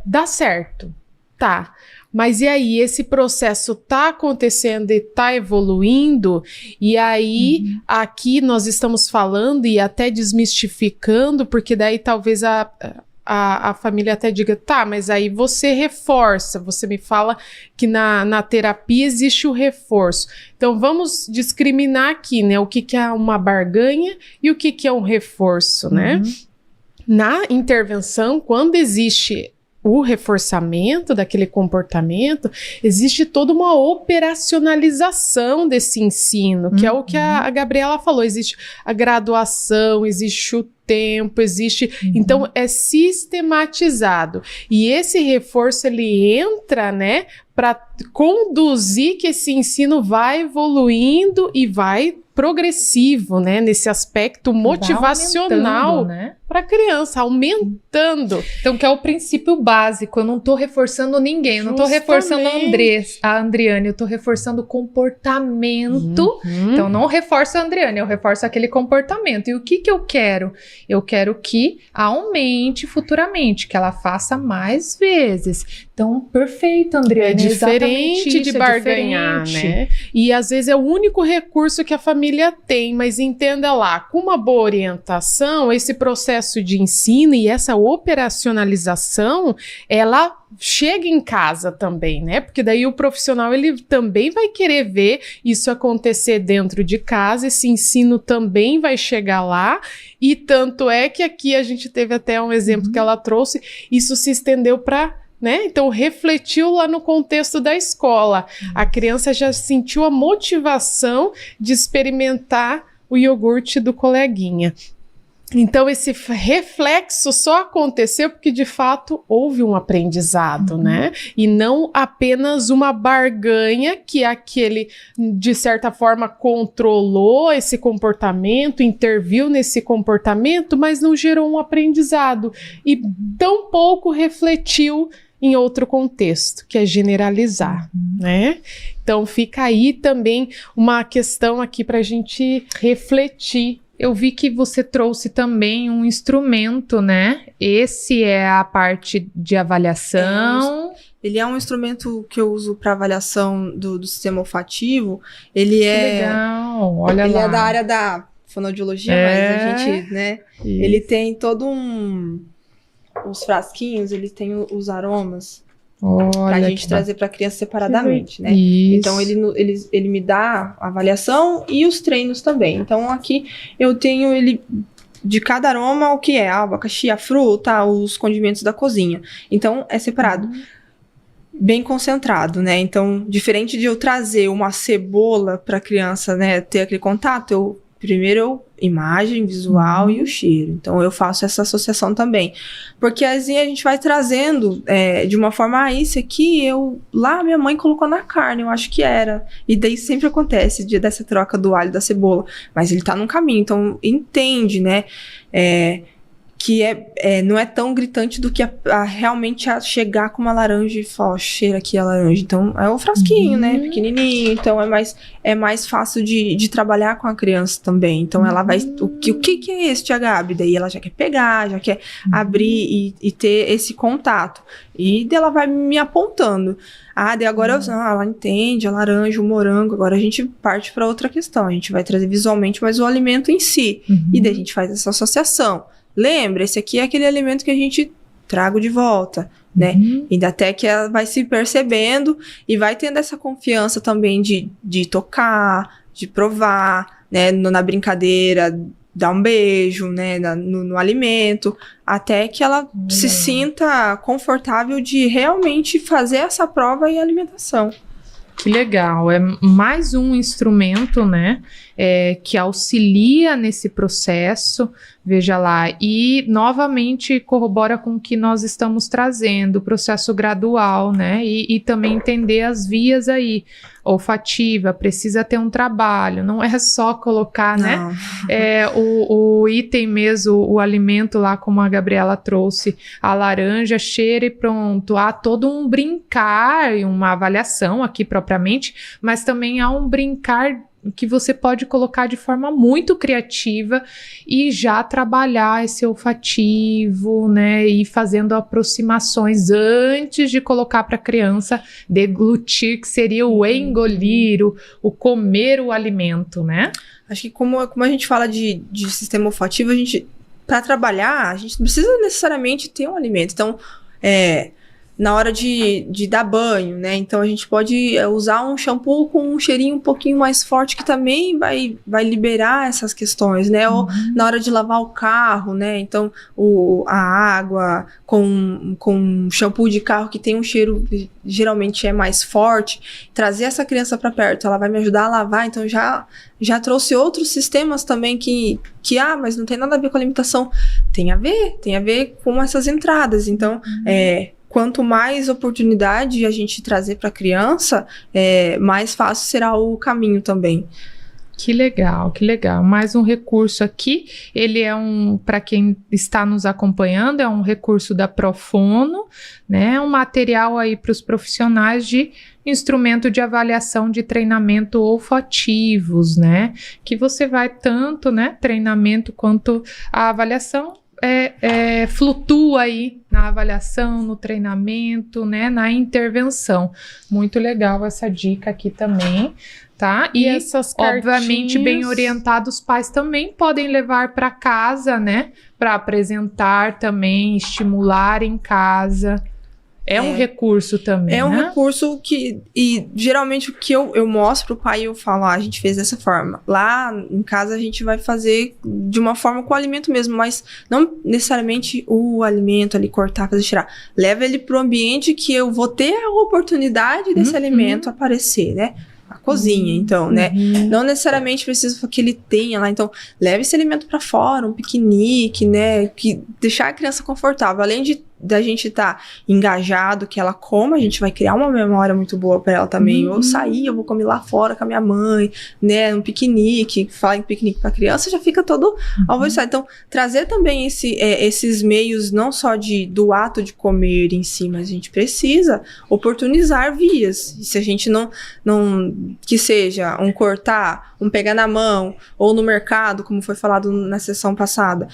dá certo, tá? Mas e aí, esse processo tá acontecendo e tá evoluindo, e aí aqui nós estamos falando e até desmistificando, porque daí talvez a família até diga, tá, mas aí você reforça, você me fala que na terapia existe o reforço. Então vamos discriminar aqui, né, o que é uma barganha e o que é um reforço, né? Na intervenção, quando existe o reforçamento daquele comportamento, existe toda uma operacionalização desse ensino, que é o que a Gabriela falou, existe a graduação, existe o tempo, existe... Então, é sistematizado. E esse reforço, ele entra, né, para conduzir que esse ensino vai evoluindo e vai progressivo, né, nesse aspecto motivacional, né, para a criança, aumentando. Então, que é o princípio básico, eu não estou reforçando ninguém, eu não estou reforçando a Andriane, eu estou reforçando o comportamento. Então, não reforço a Andriane, eu reforço aquele comportamento. E o que eu quero? Eu quero que aumente futuramente, que ela faça mais vezes. Então, perfeito, Andriane. É diferente de barganhar, né? E às vezes é o único recurso que a família tem, mas entenda lá, com uma boa orientação, esse processo de ensino e essa operacionalização, ela chega em casa também, né? Porque daí o profissional, ele também vai querer ver isso acontecer dentro de casa, esse ensino também vai chegar lá, e tanto é que aqui a gente teve até um exemplo que ela trouxe, isso se estendeu para... né? Então refletiu lá no contexto da escola. A criança já sentiu a motivação de experimentar o iogurte do coleguinha. Então esse reflexo só aconteceu porque de fato houve um aprendizado, né? E não apenas uma barganha que aquele, de certa forma, controlou esse comportamento, interviu nesse comportamento, mas não gerou um aprendizado e tampouco refletiu em outro contexto, que é generalizar, né? Então fica aí também uma questão aqui para a gente refletir. Eu vi que você trouxe também um instrumento, né? Esse é a parte de avaliação. Ele é um instrumento que eu uso para avaliação do sistema olfativo. Ele legal, olha ele lá. É da área da fonoaudiologia, mas a gente, né? Isso. Ele tem todo os frasquinhos, ele tem os aromas. Pra gente trazer pra criança separadamente, né? Isso. Então ele me dá a avaliação e os treinos também. Então aqui eu tenho ele de cada aroma, o que é a abacaxi, a fruta, os condimentos da cozinha. Então é separado. Bem concentrado, né? Então, diferente de eu trazer uma cebola pra criança, né, ter aquele contato, primeiro imagem, visual e o cheiro. Então, eu faço essa associação também. Porque assim a gente vai trazendo de uma forma, isso aqui, lá minha mãe colocou na carne, eu acho que era. E daí sempre acontece, dia dessa troca do alho e da cebola. Mas ele tá num caminho, então entende, né? que não é tão gritante do que realmente chegar com uma laranja e falar, ó, cheira aqui a laranja. Então, é um frasquinho, né? Pequenininho. Então, é mais fácil de trabalhar com a criança também. Então, ela vai... O que é esse, tia Gabi? Daí, ela já quer pegar, já quer abrir e ter esse contato. E daí ela vai me apontando. Daí agora ela entende a laranja, o morango. Agora a gente parte para outra questão. A gente vai trazer visualmente, mas o alimento em si. E daí a gente faz essa associação. Lembra, esse aqui é aquele alimento que a gente trago de volta, né? E até que ela vai se percebendo e vai tendo essa confiança também de tocar, de provar, né? Na brincadeira, dar um beijo, né? No alimento, até que ela se sinta confortável de realmente fazer essa prova e alimentação. Que legal, é mais um instrumento, né, que auxilia nesse processo, veja lá, e novamente corrobora com o que nós estamos trazendo, o processo gradual, né, e também entender as vias aí, olfativa, precisa ter um trabalho, não é só colocar, né, o item mesmo, o alimento lá, como a Gabriela trouxe, a laranja, cheira e pronto, há todo um brincar e uma avaliação aqui propriamente, mas também há um brincar que você pode colocar de forma muito criativa e já trabalhar esse olfativo, né, e fazendo aproximações antes de colocar para a criança deglutir, que seria o engolir, o comer o alimento, né? Acho que como a gente fala de sistema olfativo, para trabalhar, a gente não precisa necessariamente ter um alimento. Então, na hora de dar banho, né? Então, a gente pode usar um shampoo com um cheirinho um pouquinho mais forte, que também vai liberar essas questões, né? Ou na hora de lavar o carro, né? Então, a água com shampoo de carro que tem um cheiro, geralmente é mais forte, trazer essa criança para perto, ela vai me ajudar a lavar, então já trouxe outros sistemas também que mas não tem nada a ver com a alimentação. Tem a ver com essas entradas. Então, quanto mais oportunidade a gente trazer para a criança, mais fácil será o caminho também. Que legal, que legal. Mais um recurso aqui, ele é para quem está nos acompanhando, é um recurso da Profono, né? Um material aí para os profissionais de instrumento de avaliação de treinamento olfativos, né? Que você vai tanto, né, treinamento quanto a avaliação, flutua aí na avaliação, no treinamento, né, na intervenção. Muito legal essa dica aqui também, tá? E essas obviamente bem orientados, os pais também podem levar para casa, né, para apresentar também, estimular em casa. É um recurso também, É um recurso e geralmente o que eu mostro pro pai, eu falo, a gente fez dessa forma. Lá em casa a gente vai fazer de uma forma com o alimento mesmo, mas não necessariamente o alimento ali, cortar, fazer tirar. Leva ele pro ambiente que eu vou ter a oportunidade desse alimento aparecer, né? A cozinha, então, né? Não necessariamente precisa que ele tenha lá. Então, leve esse alimento para fora, um piquenique, né? Deixar a criança confortável. Além da gente estar engajado, que ela coma, a gente vai criar uma memória muito boa para ela também. Ou sair, eu vou comer lá fora com a minha mãe, né? Um piquenique, falar em piquenique para criança, já fica todo alvoroçado. Então, trazer também esses meios, não só do ato de comer em si, mas a gente precisa oportunizar vias. E se a gente não que seja um cortar, um pegar na mão, ou no mercado, como foi falado na sessão passada,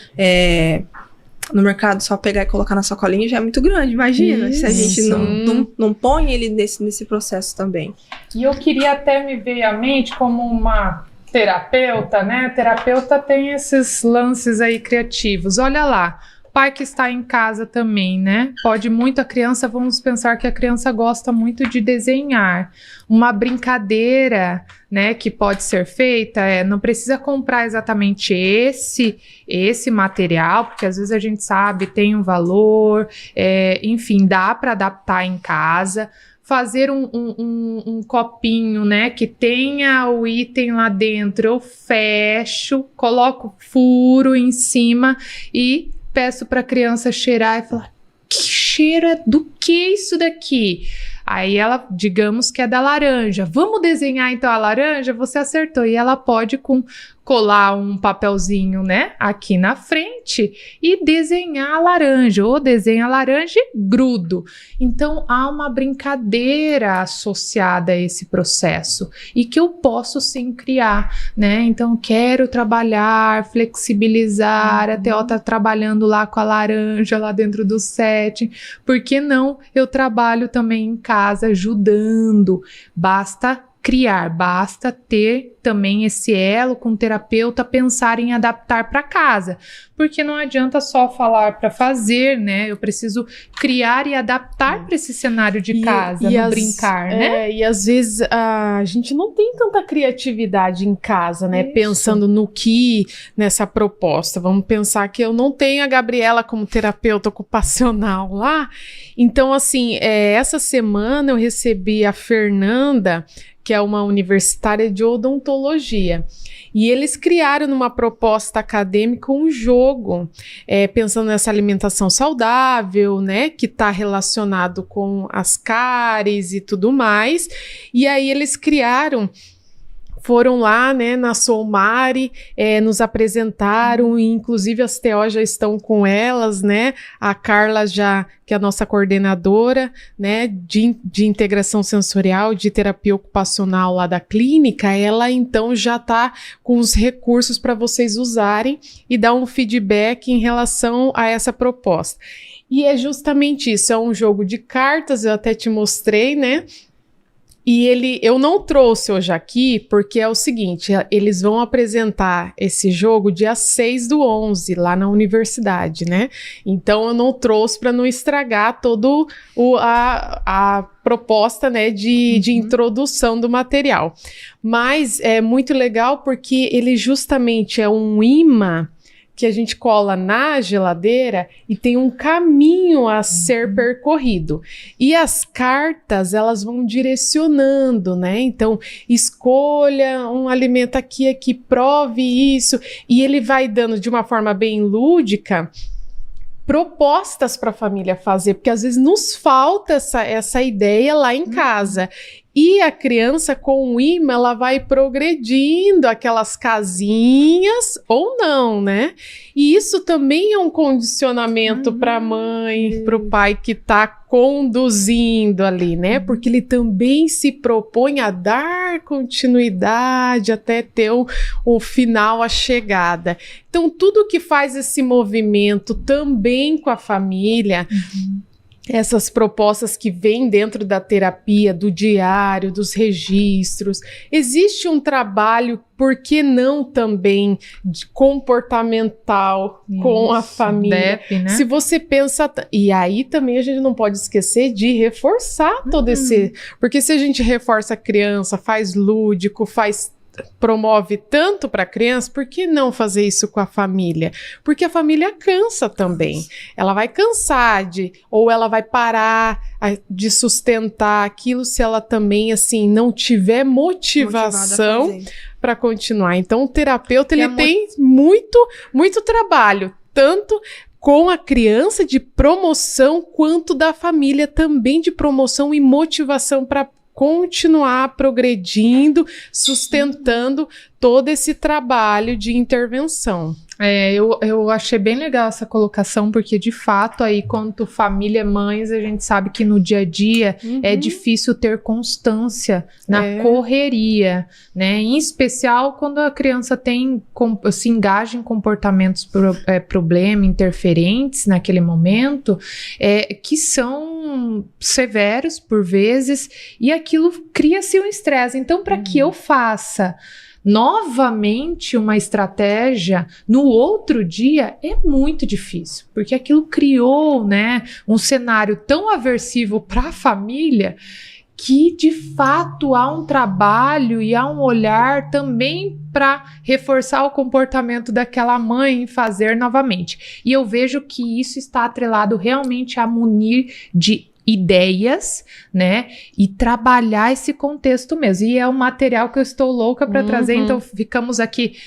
no mercado, só pegar e colocar na sacolinha já é muito grande, imagina. Isso. Se a gente não põe ele nesse processo também. E eu queria até me ver à mente como uma terapeuta, né? Terapeuta tem esses lances aí criativos. Olha lá, pai que está em casa também, né? Pode muito a criança, vamos pensar que a criança gosta muito de desenhar. Uma brincadeira, né, que pode ser feita, não precisa comprar exatamente esse material, porque às vezes a gente sabe, tem um valor, enfim, dá para adaptar em casa. Fazer um copinho, né, que tenha o item lá dentro, eu fecho, coloco furo em cima e peço para a criança cheirar e falar, que cheiro é do que isso daqui? Aí ela, digamos que é da laranja. Vamos desenhar então a laranja? Você acertou. E ela pode, com colar um papelzinho, né, aqui na frente e desenhar a laranja, ou desenha a laranja e grudo. Então, há uma brincadeira associada a esse processo e que eu posso sim criar, né? Então, quero trabalhar, flexibilizar, a Theo tá trabalhando lá com a laranja lá dentro do set, por que não eu trabalho também em casa ajudando? Basta criar, basta ter também esse elo com o terapeuta, pensar em adaptar para casa, porque não adianta só falar para fazer, né? Eu preciso criar e adaptar para esse cenário de casa, brincar, né? E às vezes a gente não tem tanta criatividade em casa, né? Isso. Pensando no que nessa proposta. Vamos pensar que eu não tenho a Gabriela como terapeuta ocupacional lá. Então, assim, essa semana eu recebi a Fernanda, que é uma universitária de odontologia. E eles criaram numa proposta acadêmica um jogo, pensando nessa alimentação saudável, né, que está relacionado com as cáries e tudo mais. E aí eles foram lá, né, na Soulmare, nos apresentaram, e inclusive as TO já estão com elas, né, a Carla já, que é a nossa coordenadora, né, de integração sensorial, de terapia ocupacional lá da clínica, ela então já está com os recursos para vocês usarem e dar um feedback em relação a essa proposta. E é justamente isso, é um jogo de cartas, eu até te mostrei, né, e eu não trouxe hoje aqui, porque é o seguinte, eles vão apresentar esse jogo dia 6/11, lá na universidade, né? Então eu não trouxe para não estragar todo a proposta, né, de introdução do material. Mas é muito legal porque ele justamente é um imã que a gente cola na geladeira e tem um caminho a ser percorrido. E as cartas, elas vão direcionando, né? Então, escolha um alimento aqui, prove isso. E ele vai dando, de uma forma bem lúdica, propostas para a família fazer, porque às vezes nos falta essa ideia lá em casa. E a criança com o imã, ela vai progredindo aquelas casinhas ou não, né? E isso também é um condicionamento para a mãe, para o pai que está conduzindo ali, né? Porque ele também se propõe a dar continuidade até ter o final, a chegada. Então, tudo que faz esse movimento também com a família, essas propostas que vêm dentro da terapia, do diário, dos registros, existe um trabalho, por que não também, comportamental com a família. DEP, né? Se você pensa... E aí também a gente não pode esquecer de reforçar todo esse... Porque se a gente reforça a criança, faz lúdico, promove tanto para a criança, por que não fazer isso com a família? Porque a família cansa também. Ela vai cansar ou ela vai parar de sustentar aquilo se ela também, assim, não tiver motivação para continuar. Então, o terapeuta, ele tem muito trabalho, tanto com a criança de promoção, quanto da família também de promoção e motivação para continuar progredindo, sustentando todo esse trabalho de intervenção. Eu achei bem legal essa colocação, porque de fato aí, quanto família, mães, a gente sabe que no dia a dia é difícil ter constância na correria, né? Em especial quando a criança se engaja em comportamentos problema, interferentes naquele momento, que são severos por vezes, e aquilo cria-se um estresse. Então, para que eu faça novamente uma estratégia no outro dia é muito difícil, porque aquilo criou, né, um cenário tão aversivo para a família que de fato há um trabalho e há um olhar também para reforçar o comportamento daquela mãe e fazer novamente. E eu vejo que isso está atrelado realmente a munir de ideias, né, e trabalhar esse contexto mesmo, e é um material que eu estou louca para trazer, então ficamos aqui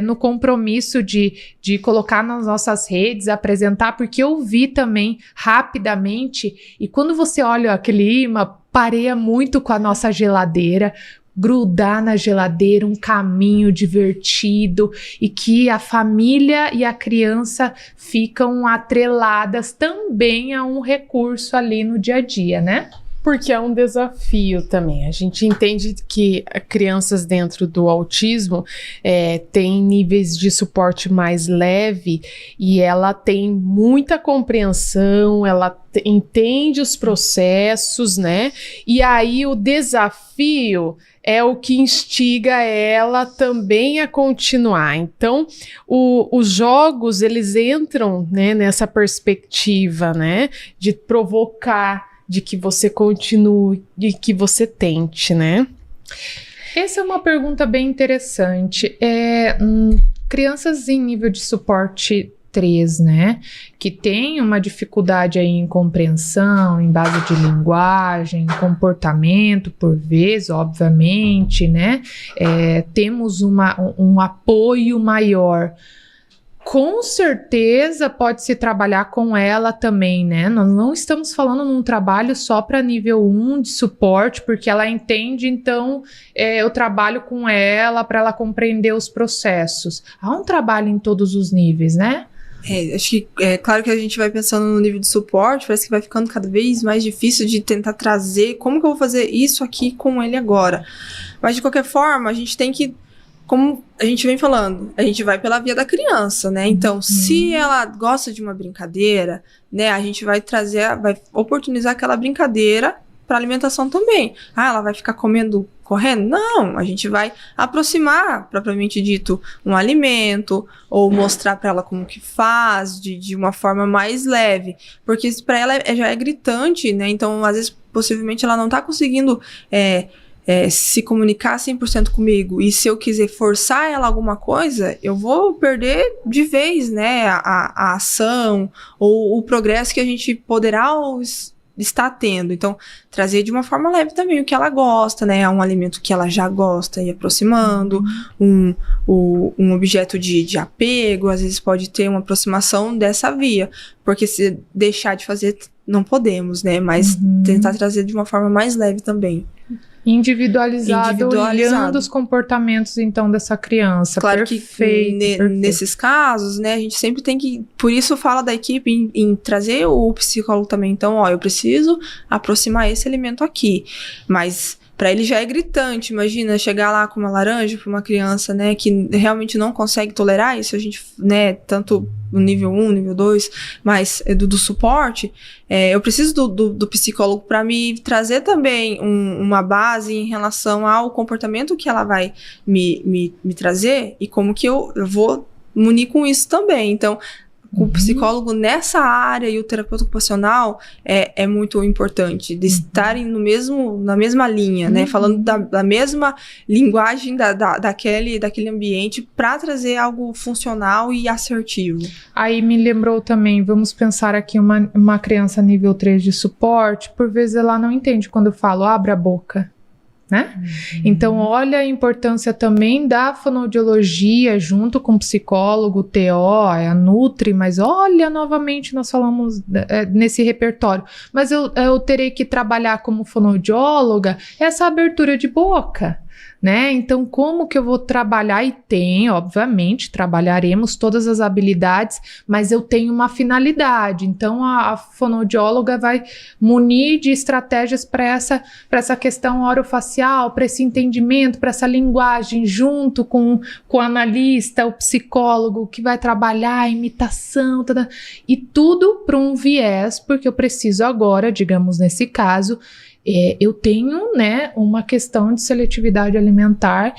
no compromisso de colocar nas nossas redes, apresentar, porque eu vi também rapidamente, e quando você olha aquele imã, pareia muito com a nossa geladeira, grudar na geladeira, um caminho divertido e que a família e a criança ficam atreladas também a um recurso ali no dia a dia, né? Porque é um desafio também. A gente entende que crianças dentro do autismo têm níveis de suporte mais leve e ela tem muita compreensão, ela entende os processos, né? E aí o desafio é o que instiga ela também a continuar. Então, os jogos, eles entram, né, nessa perspectiva, né, de provocar, de que você continue, de que você tente, né? Essa é uma pergunta bem interessante. Crianças em nível de suporte 3, né? Que tem uma dificuldade aí em compreensão, em base de linguagem, comportamento, por vezes, obviamente, né? Temos um apoio maior. Com certeza pode-se trabalhar com ela também, né? Nós não estamos falando num trabalho só para nível 1 de suporte, porque ela entende, então eu trabalho com ela para ela compreender os processos. Há um trabalho em todos os níveis, né? Acho que é claro que a gente vai pensando no nível de suporte, parece que vai ficando cada vez mais difícil de tentar trazer como que eu vou fazer isso aqui com ele agora. Mas de qualquer forma, a gente tem que, como a gente vem falando, a gente vai pela via da criança, né? Então, se ela gosta de uma brincadeira, né, a gente vai vai oportunizar aquela brincadeira para alimentação também. Ela vai ficar comendo, correndo? Não, a gente vai aproximar, propriamente dito, um alimento, ou mostrar para ela como que faz, de uma forma mais leve, porque para ela já é gritante, né? Então, às vezes, possivelmente, ela não tá conseguindo se comunicar 100% comigo, e se eu quiser forçar ela alguma coisa, eu vou perder de vez, né, a ação, ou o progresso que a gente poderá está tendo. Então, trazer de uma forma leve também o que ela gosta, né? Um alimento que ela já gosta e aproximando, um objeto de apego, às vezes pode ter uma aproximação dessa via, porque se deixar de fazer, não podemos, né? Mas tentar trazer de uma forma mais leve também. Individualizado, olhando os comportamentos, então, dessa criança. Claro perfeito, que nesses casos, né, a gente sempre tem que, por isso fala da equipe em trazer o psicólogo também. Então, eu preciso aproximar esse elemento aqui, mas para ele já é gritante. Imagina chegar lá com uma laranja para uma criança, né, que realmente não consegue tolerar isso. A gente, né, tanto no nível 1, nível 2, mas do suporte, eu preciso do psicólogo para me trazer também uma base em relação ao comportamento que ela vai me trazer e como que eu vou munir com isso também. Então, o psicólogo nessa área e o terapeuta ocupacional é muito importante, de estarem na mesma linha, né? Falando da mesma linguagem daquele ambiente para trazer algo funcional e assertivo. Aí me lembrou também, vamos pensar aqui uma criança nível 3 de suporte, por vezes ela não entende quando eu falo abre a boca, né? Então, olha a importância também da fonoaudiologia junto com o psicólogo, o TO, a Nutri, mas olha, novamente nós falamos nesse repertório, mas eu terei que trabalhar como fonoaudióloga essa abertura de boca, né? Então, como que eu vou trabalhar? E obviamente, trabalharemos todas as habilidades, mas eu tenho uma finalidade. Então, a fonoaudióloga vai munir de estratégias para essa questão orofacial, para esse entendimento, para essa linguagem, junto com o analista, o psicólogo, que vai trabalhar a imitação, e tudo para um viés, porque eu preciso agora, digamos nesse caso, eu tenho, né, uma questão de seletividade alimentar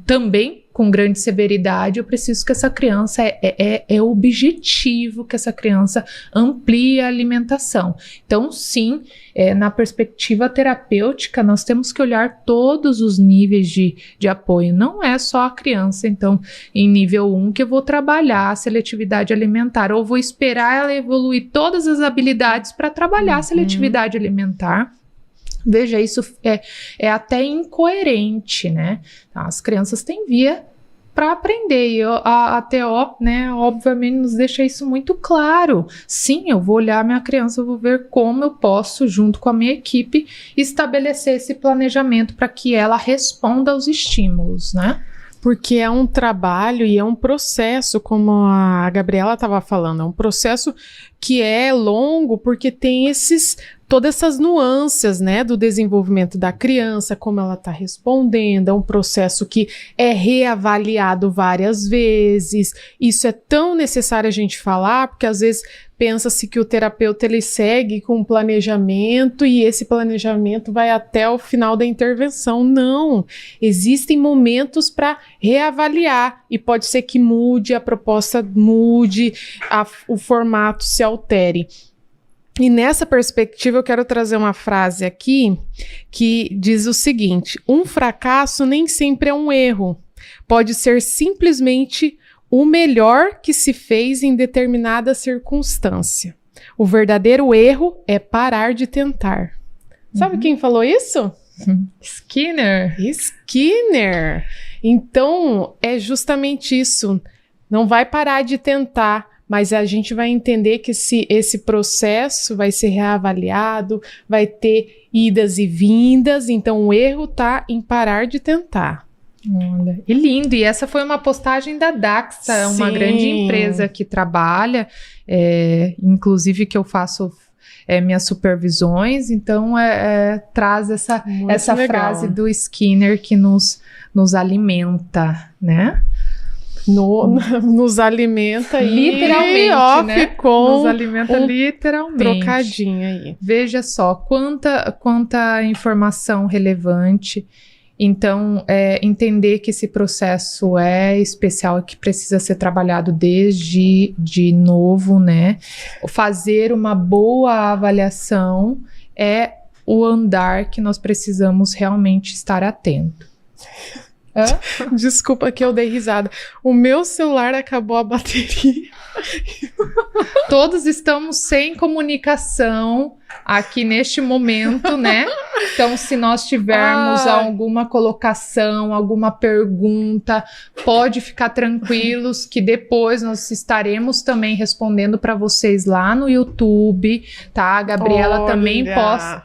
também com grande severidade. Eu preciso que essa criança, é objetivo que essa criança amplie a alimentação. Então, sim, na perspectiva terapêutica, nós temos que olhar todos os níveis de apoio. Não é só a criança, então, em nível 1, que eu vou trabalhar a seletividade alimentar, ou vou esperar ela evoluir todas as habilidades para trabalhar a seletividade alimentar. Veja, isso é até incoerente, né? As crianças têm via para aprender. E a TO, né, obviamente nos deixa isso muito claro. Sim, eu vou olhar minha criança, eu vou ver como eu posso, junto com a minha equipe, estabelecer esse planejamento para que ela responda aos estímulos, né? Porque é um trabalho e é um processo, como a Gabriela estava falando, é um processo que é longo porque tem todas essas nuances, né, do desenvolvimento da criança, como ela está respondendo, é um processo que é reavaliado várias vezes. Isso é tão necessário a gente falar, porque às vezes pensa-se que o terapeuta ele segue com um planejamento e esse planejamento vai até o final da intervenção. Não, existem momentos para reavaliar e pode ser que mude, a proposta mude, o formato se altere. E nessa perspectiva eu quero trazer uma frase aqui que diz o seguinte: um fracasso nem sempre é um erro, pode ser simplesmente o melhor que se fez em determinada circunstância. O verdadeiro erro é parar de tentar. Sabe quem falou isso? Skinner. Skinner. Então, é justamente isso. Não vai parar de tentar, mas a gente vai entender que esse processo vai ser reavaliado, vai ter idas e vindas, então o erro está em parar de tentar. Olha, e lindo, e essa foi uma postagem da Daxa, uma grande empresa que trabalha, inclusive que eu faço minhas supervisões, então traz essa frase do Skinner que nos alimenta, né? Nos alimenta literalmente, né? Com nos alimenta literalmente. Trocadinho aí. Veja só, quanta informação relevante. Então, entender que esse processo é especial e que precisa ser trabalhado desde de novo, né? Fazer uma boa avaliação é o andar que nós precisamos realmente estar atento. Desculpa que eu dei risada. O meu celular acabou a bateria. Todos estamos sem comunicação aqui neste momento, né? Então, se nós tivermos alguma colocação, alguma pergunta, pode ficar tranquilos que depois nós estaremos também respondendo para vocês lá no YouTube, tá? A Gabriela também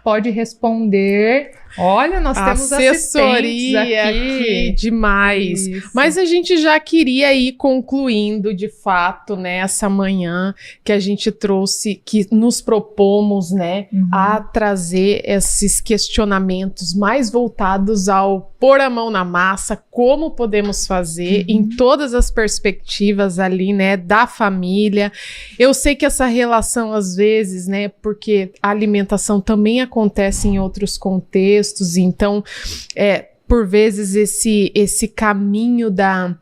pode responder. Olha, nós temos assessoria aqui demais. Isso. Mas a gente já queria ir concluindo, de fato, né, essa manhã que a gente trouxe, que nos propomos, né, a trazer esses questionamentos mais voltados ao pôr a mão na massa, como podemos fazer em todas as perspectivas ali, né, da família. Eu sei que essa relação, às vezes, né, porque a alimentação também acontece em outros contextos, então, por vezes, esse caminho da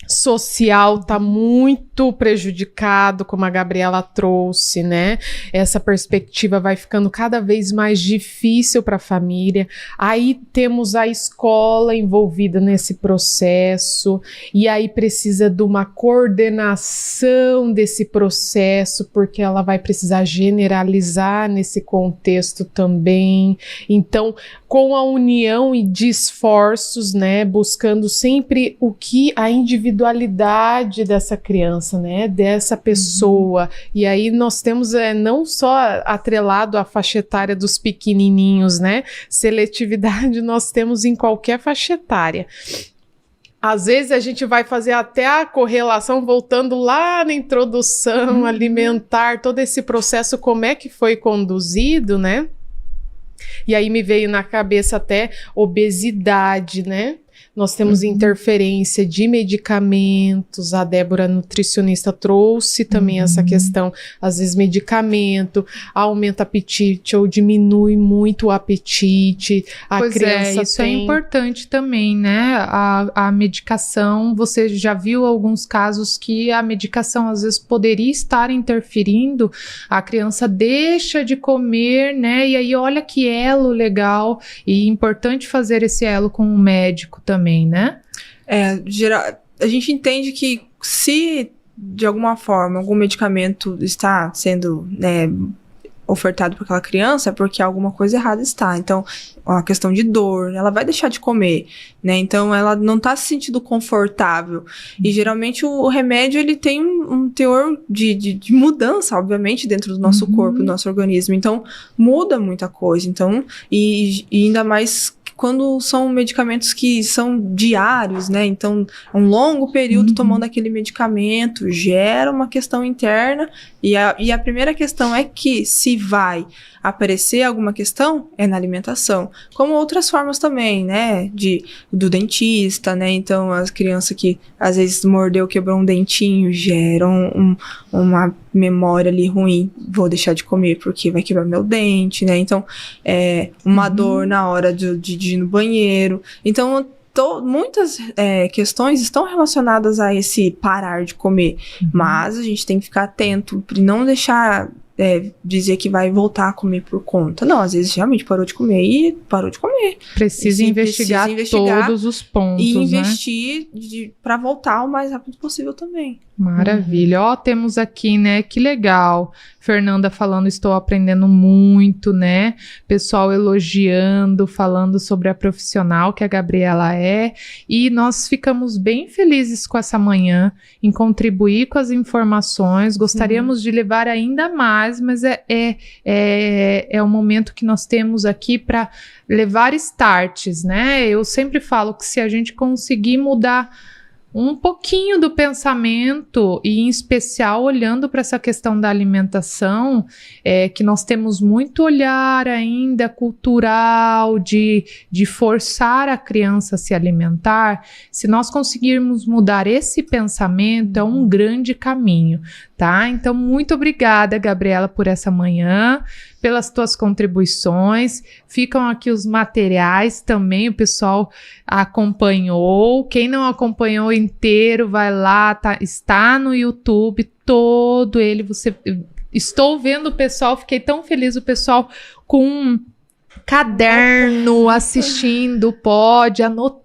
social tá muito prejudicado, como a Gabriela trouxe, né? Essa perspectiva vai ficando cada vez mais difícil para a família. Aí temos a escola envolvida nesse processo, e aí precisa de uma coordenação desse processo, porque ela vai precisar generalizar nesse contexto também. Então, com a união e de esforços, né, buscando sempre o que a individualidade dessa criança, né, dessa pessoa. E aí nós temos não só atrelado à faixa etária dos pequenininhos, né, seletividade nós temos em qualquer faixa etária. Às vezes a gente vai fazer até a correlação, voltando lá na introdução, alimentar, todo esse processo, como é que foi conduzido, né? E aí me veio na cabeça até obesidade, né? Nós temos interferência de medicamentos, a Débora, nutricionista, trouxe também essa questão, às vezes medicamento aumenta o apetite ou diminui muito o apetite, criança isso é importante também, né? A medicação, você já viu alguns casos que a medicação às vezes poderia estar interferindo, a criança deixa de comer, né? E aí olha que elo legal, e importante fazer esse elo com o médico também, né? A gente entende que se de alguma forma algum medicamento está sendo, né, ofertado para aquela criança, é porque alguma coisa errada está. Então, a questão de dor, ela vai deixar de comer, né? Então, ela não está se sentindo confortável. E, geralmente, o remédio, ele tem um teor de mudança, obviamente, dentro do nosso corpo, do nosso organismo. Então, muda muita coisa. Então, e ainda mais quando são medicamentos que são diários, né? Então, um longo período tomando aquele medicamento gera uma questão interna. E a primeira questão é que se vai aparecer alguma questão, é na alimentação. Como outras formas também, né? Do dentista, né? Então, as crianças que às vezes mordeu, quebrou um dentinho, geram uma memória ali ruim. Vou deixar de comer porque vai quebrar meu dente, né? Então, uma dor na hora de ir no banheiro. Então, muitas questões estão relacionadas a esse parar de comer. Mas a gente tem que ficar atento para não deixar dizer que vai voltar a comer por conta. Não, às vezes realmente parou de comer e parou de comer. Precisa investigar todos os pontos, e investir para voltar o mais rápido possível também. Maravilha. Ó, temos aqui, né? Que legal. Fernanda falando, estou aprendendo muito, né? Pessoal elogiando, falando sobre a profissional que a Gabriela é. E nós ficamos bem felizes com essa manhã, em contribuir com as informações. Gostaríamos de levar ainda mais, mas é o momento que nós temos aqui para levar starts, né? Eu sempre falo que se a gente conseguir mudar um pouquinho do pensamento, e em especial olhando para essa questão da alimentação, que nós temos muito olhar ainda cultural de forçar a criança a se alimentar. Se nós conseguirmos mudar esse pensamento, é um grande caminho, tá? Então, muito obrigada, Gabriela, por essa manhã, pelas tuas contribuições. Ficam aqui os materiais também, o pessoal acompanhou. Quem não acompanhou inteiro, vai lá, está no YouTube, todo ele. Estou vendo o pessoal, fiquei tão feliz, o pessoal com um caderno assistindo, anotando.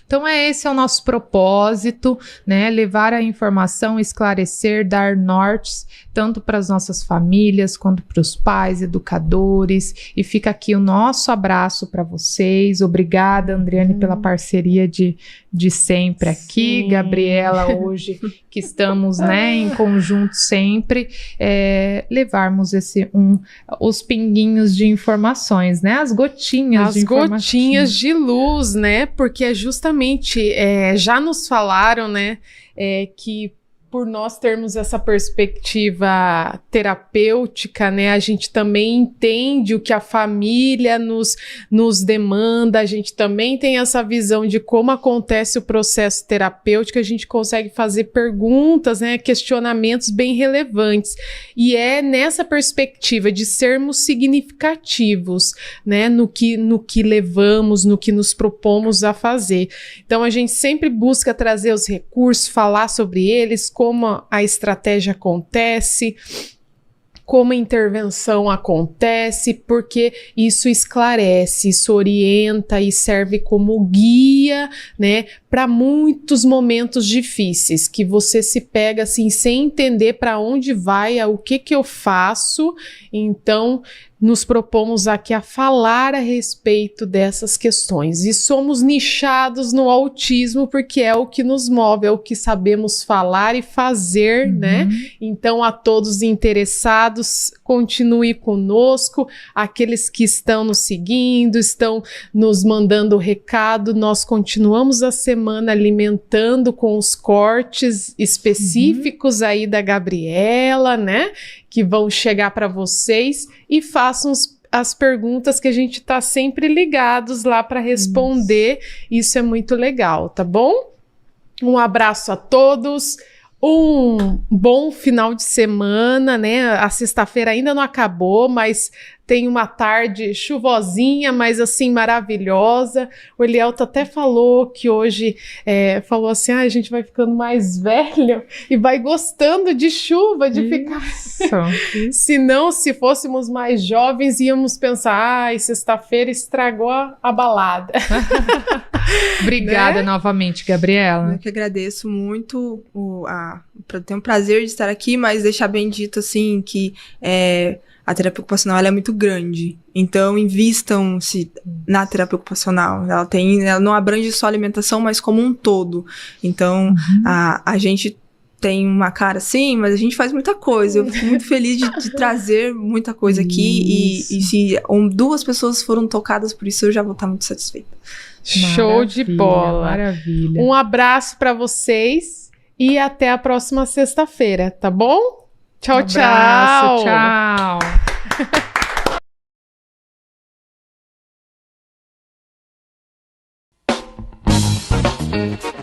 Então, esse é o nosso propósito, né? Levar a informação, esclarecer, dar nortes, tanto para as nossas famílias, quanto para os pais, educadores. E fica aqui o nosso abraço para vocês. Obrigada, Andriane, pela parceria de sempre aqui. Sim. Gabriela, hoje que estamos, né, em conjunto sempre, levarmos os pinguinhos de informações, né? As gotinhas de informação. As gotinhas de luz, né? Porque é justamente, já nos falaram, né, que por nós termos essa perspectiva terapêutica, né, a gente também entende o que a família nos demanda, a gente também tem essa visão de como acontece o processo terapêutico, a gente consegue fazer perguntas, né, questionamentos bem relevantes, e é nessa perspectiva de sermos significativos, né, no que levamos, no que nos propomos a fazer. Então a gente sempre busca trazer os recursos, falar sobre eles, como a estratégia acontece, como a intervenção acontece, porque isso esclarece, isso orienta e serve como guia, né, para muitos momentos difíceis, que você se pega assim sem entender para onde vai, o que eu faço. Então, nos propomos aqui a falar a respeito dessas questões, e somos nichados no autismo porque é o que nos move, é o que sabemos falar e fazer, né? Então, a todos interessados, continue conosco, aqueles que estão nos seguindo, estão nos mandando recado, nós continuamos a semana alimentando com os cortes específicos aí da Gabriela, né? Que vão chegar para vocês, e façam as perguntas que a gente está sempre ligados lá para responder. Isso é muito legal, tá bom? Um abraço a todos. Um bom final de semana, né? A sexta-feira ainda não acabou, mas tem uma tarde chuvosinha, mas assim, maravilhosa. O Elielto até falou que hoje, falou assim, a gente vai ficando mais velho e vai gostando de chuva, de ficar... Se não, se fôssemos mais jovens, íamos pensar, sexta-feira estragou a balada. Obrigada, né? Novamente, Gabriela. Eu que agradeço muito, tenho um prazer de estar aqui, mas deixar bem dito, assim, que a terapia ocupacional ela é muito grande. Então, invistam-se na terapia ocupacional. Ela não abrange só a alimentação, mas como um todo. Então, a gente tem uma cara assim, mas a gente faz muita coisa. Eu fico muito feliz de trazer muita coisa aqui. E se 2 pessoas foram tocadas por isso, eu já vou estar muito satisfeita. Show de bola. Maravilha. Um abraço para vocês e até a próxima sexta-feira, tá bom? Tchau, Abraço, tchau.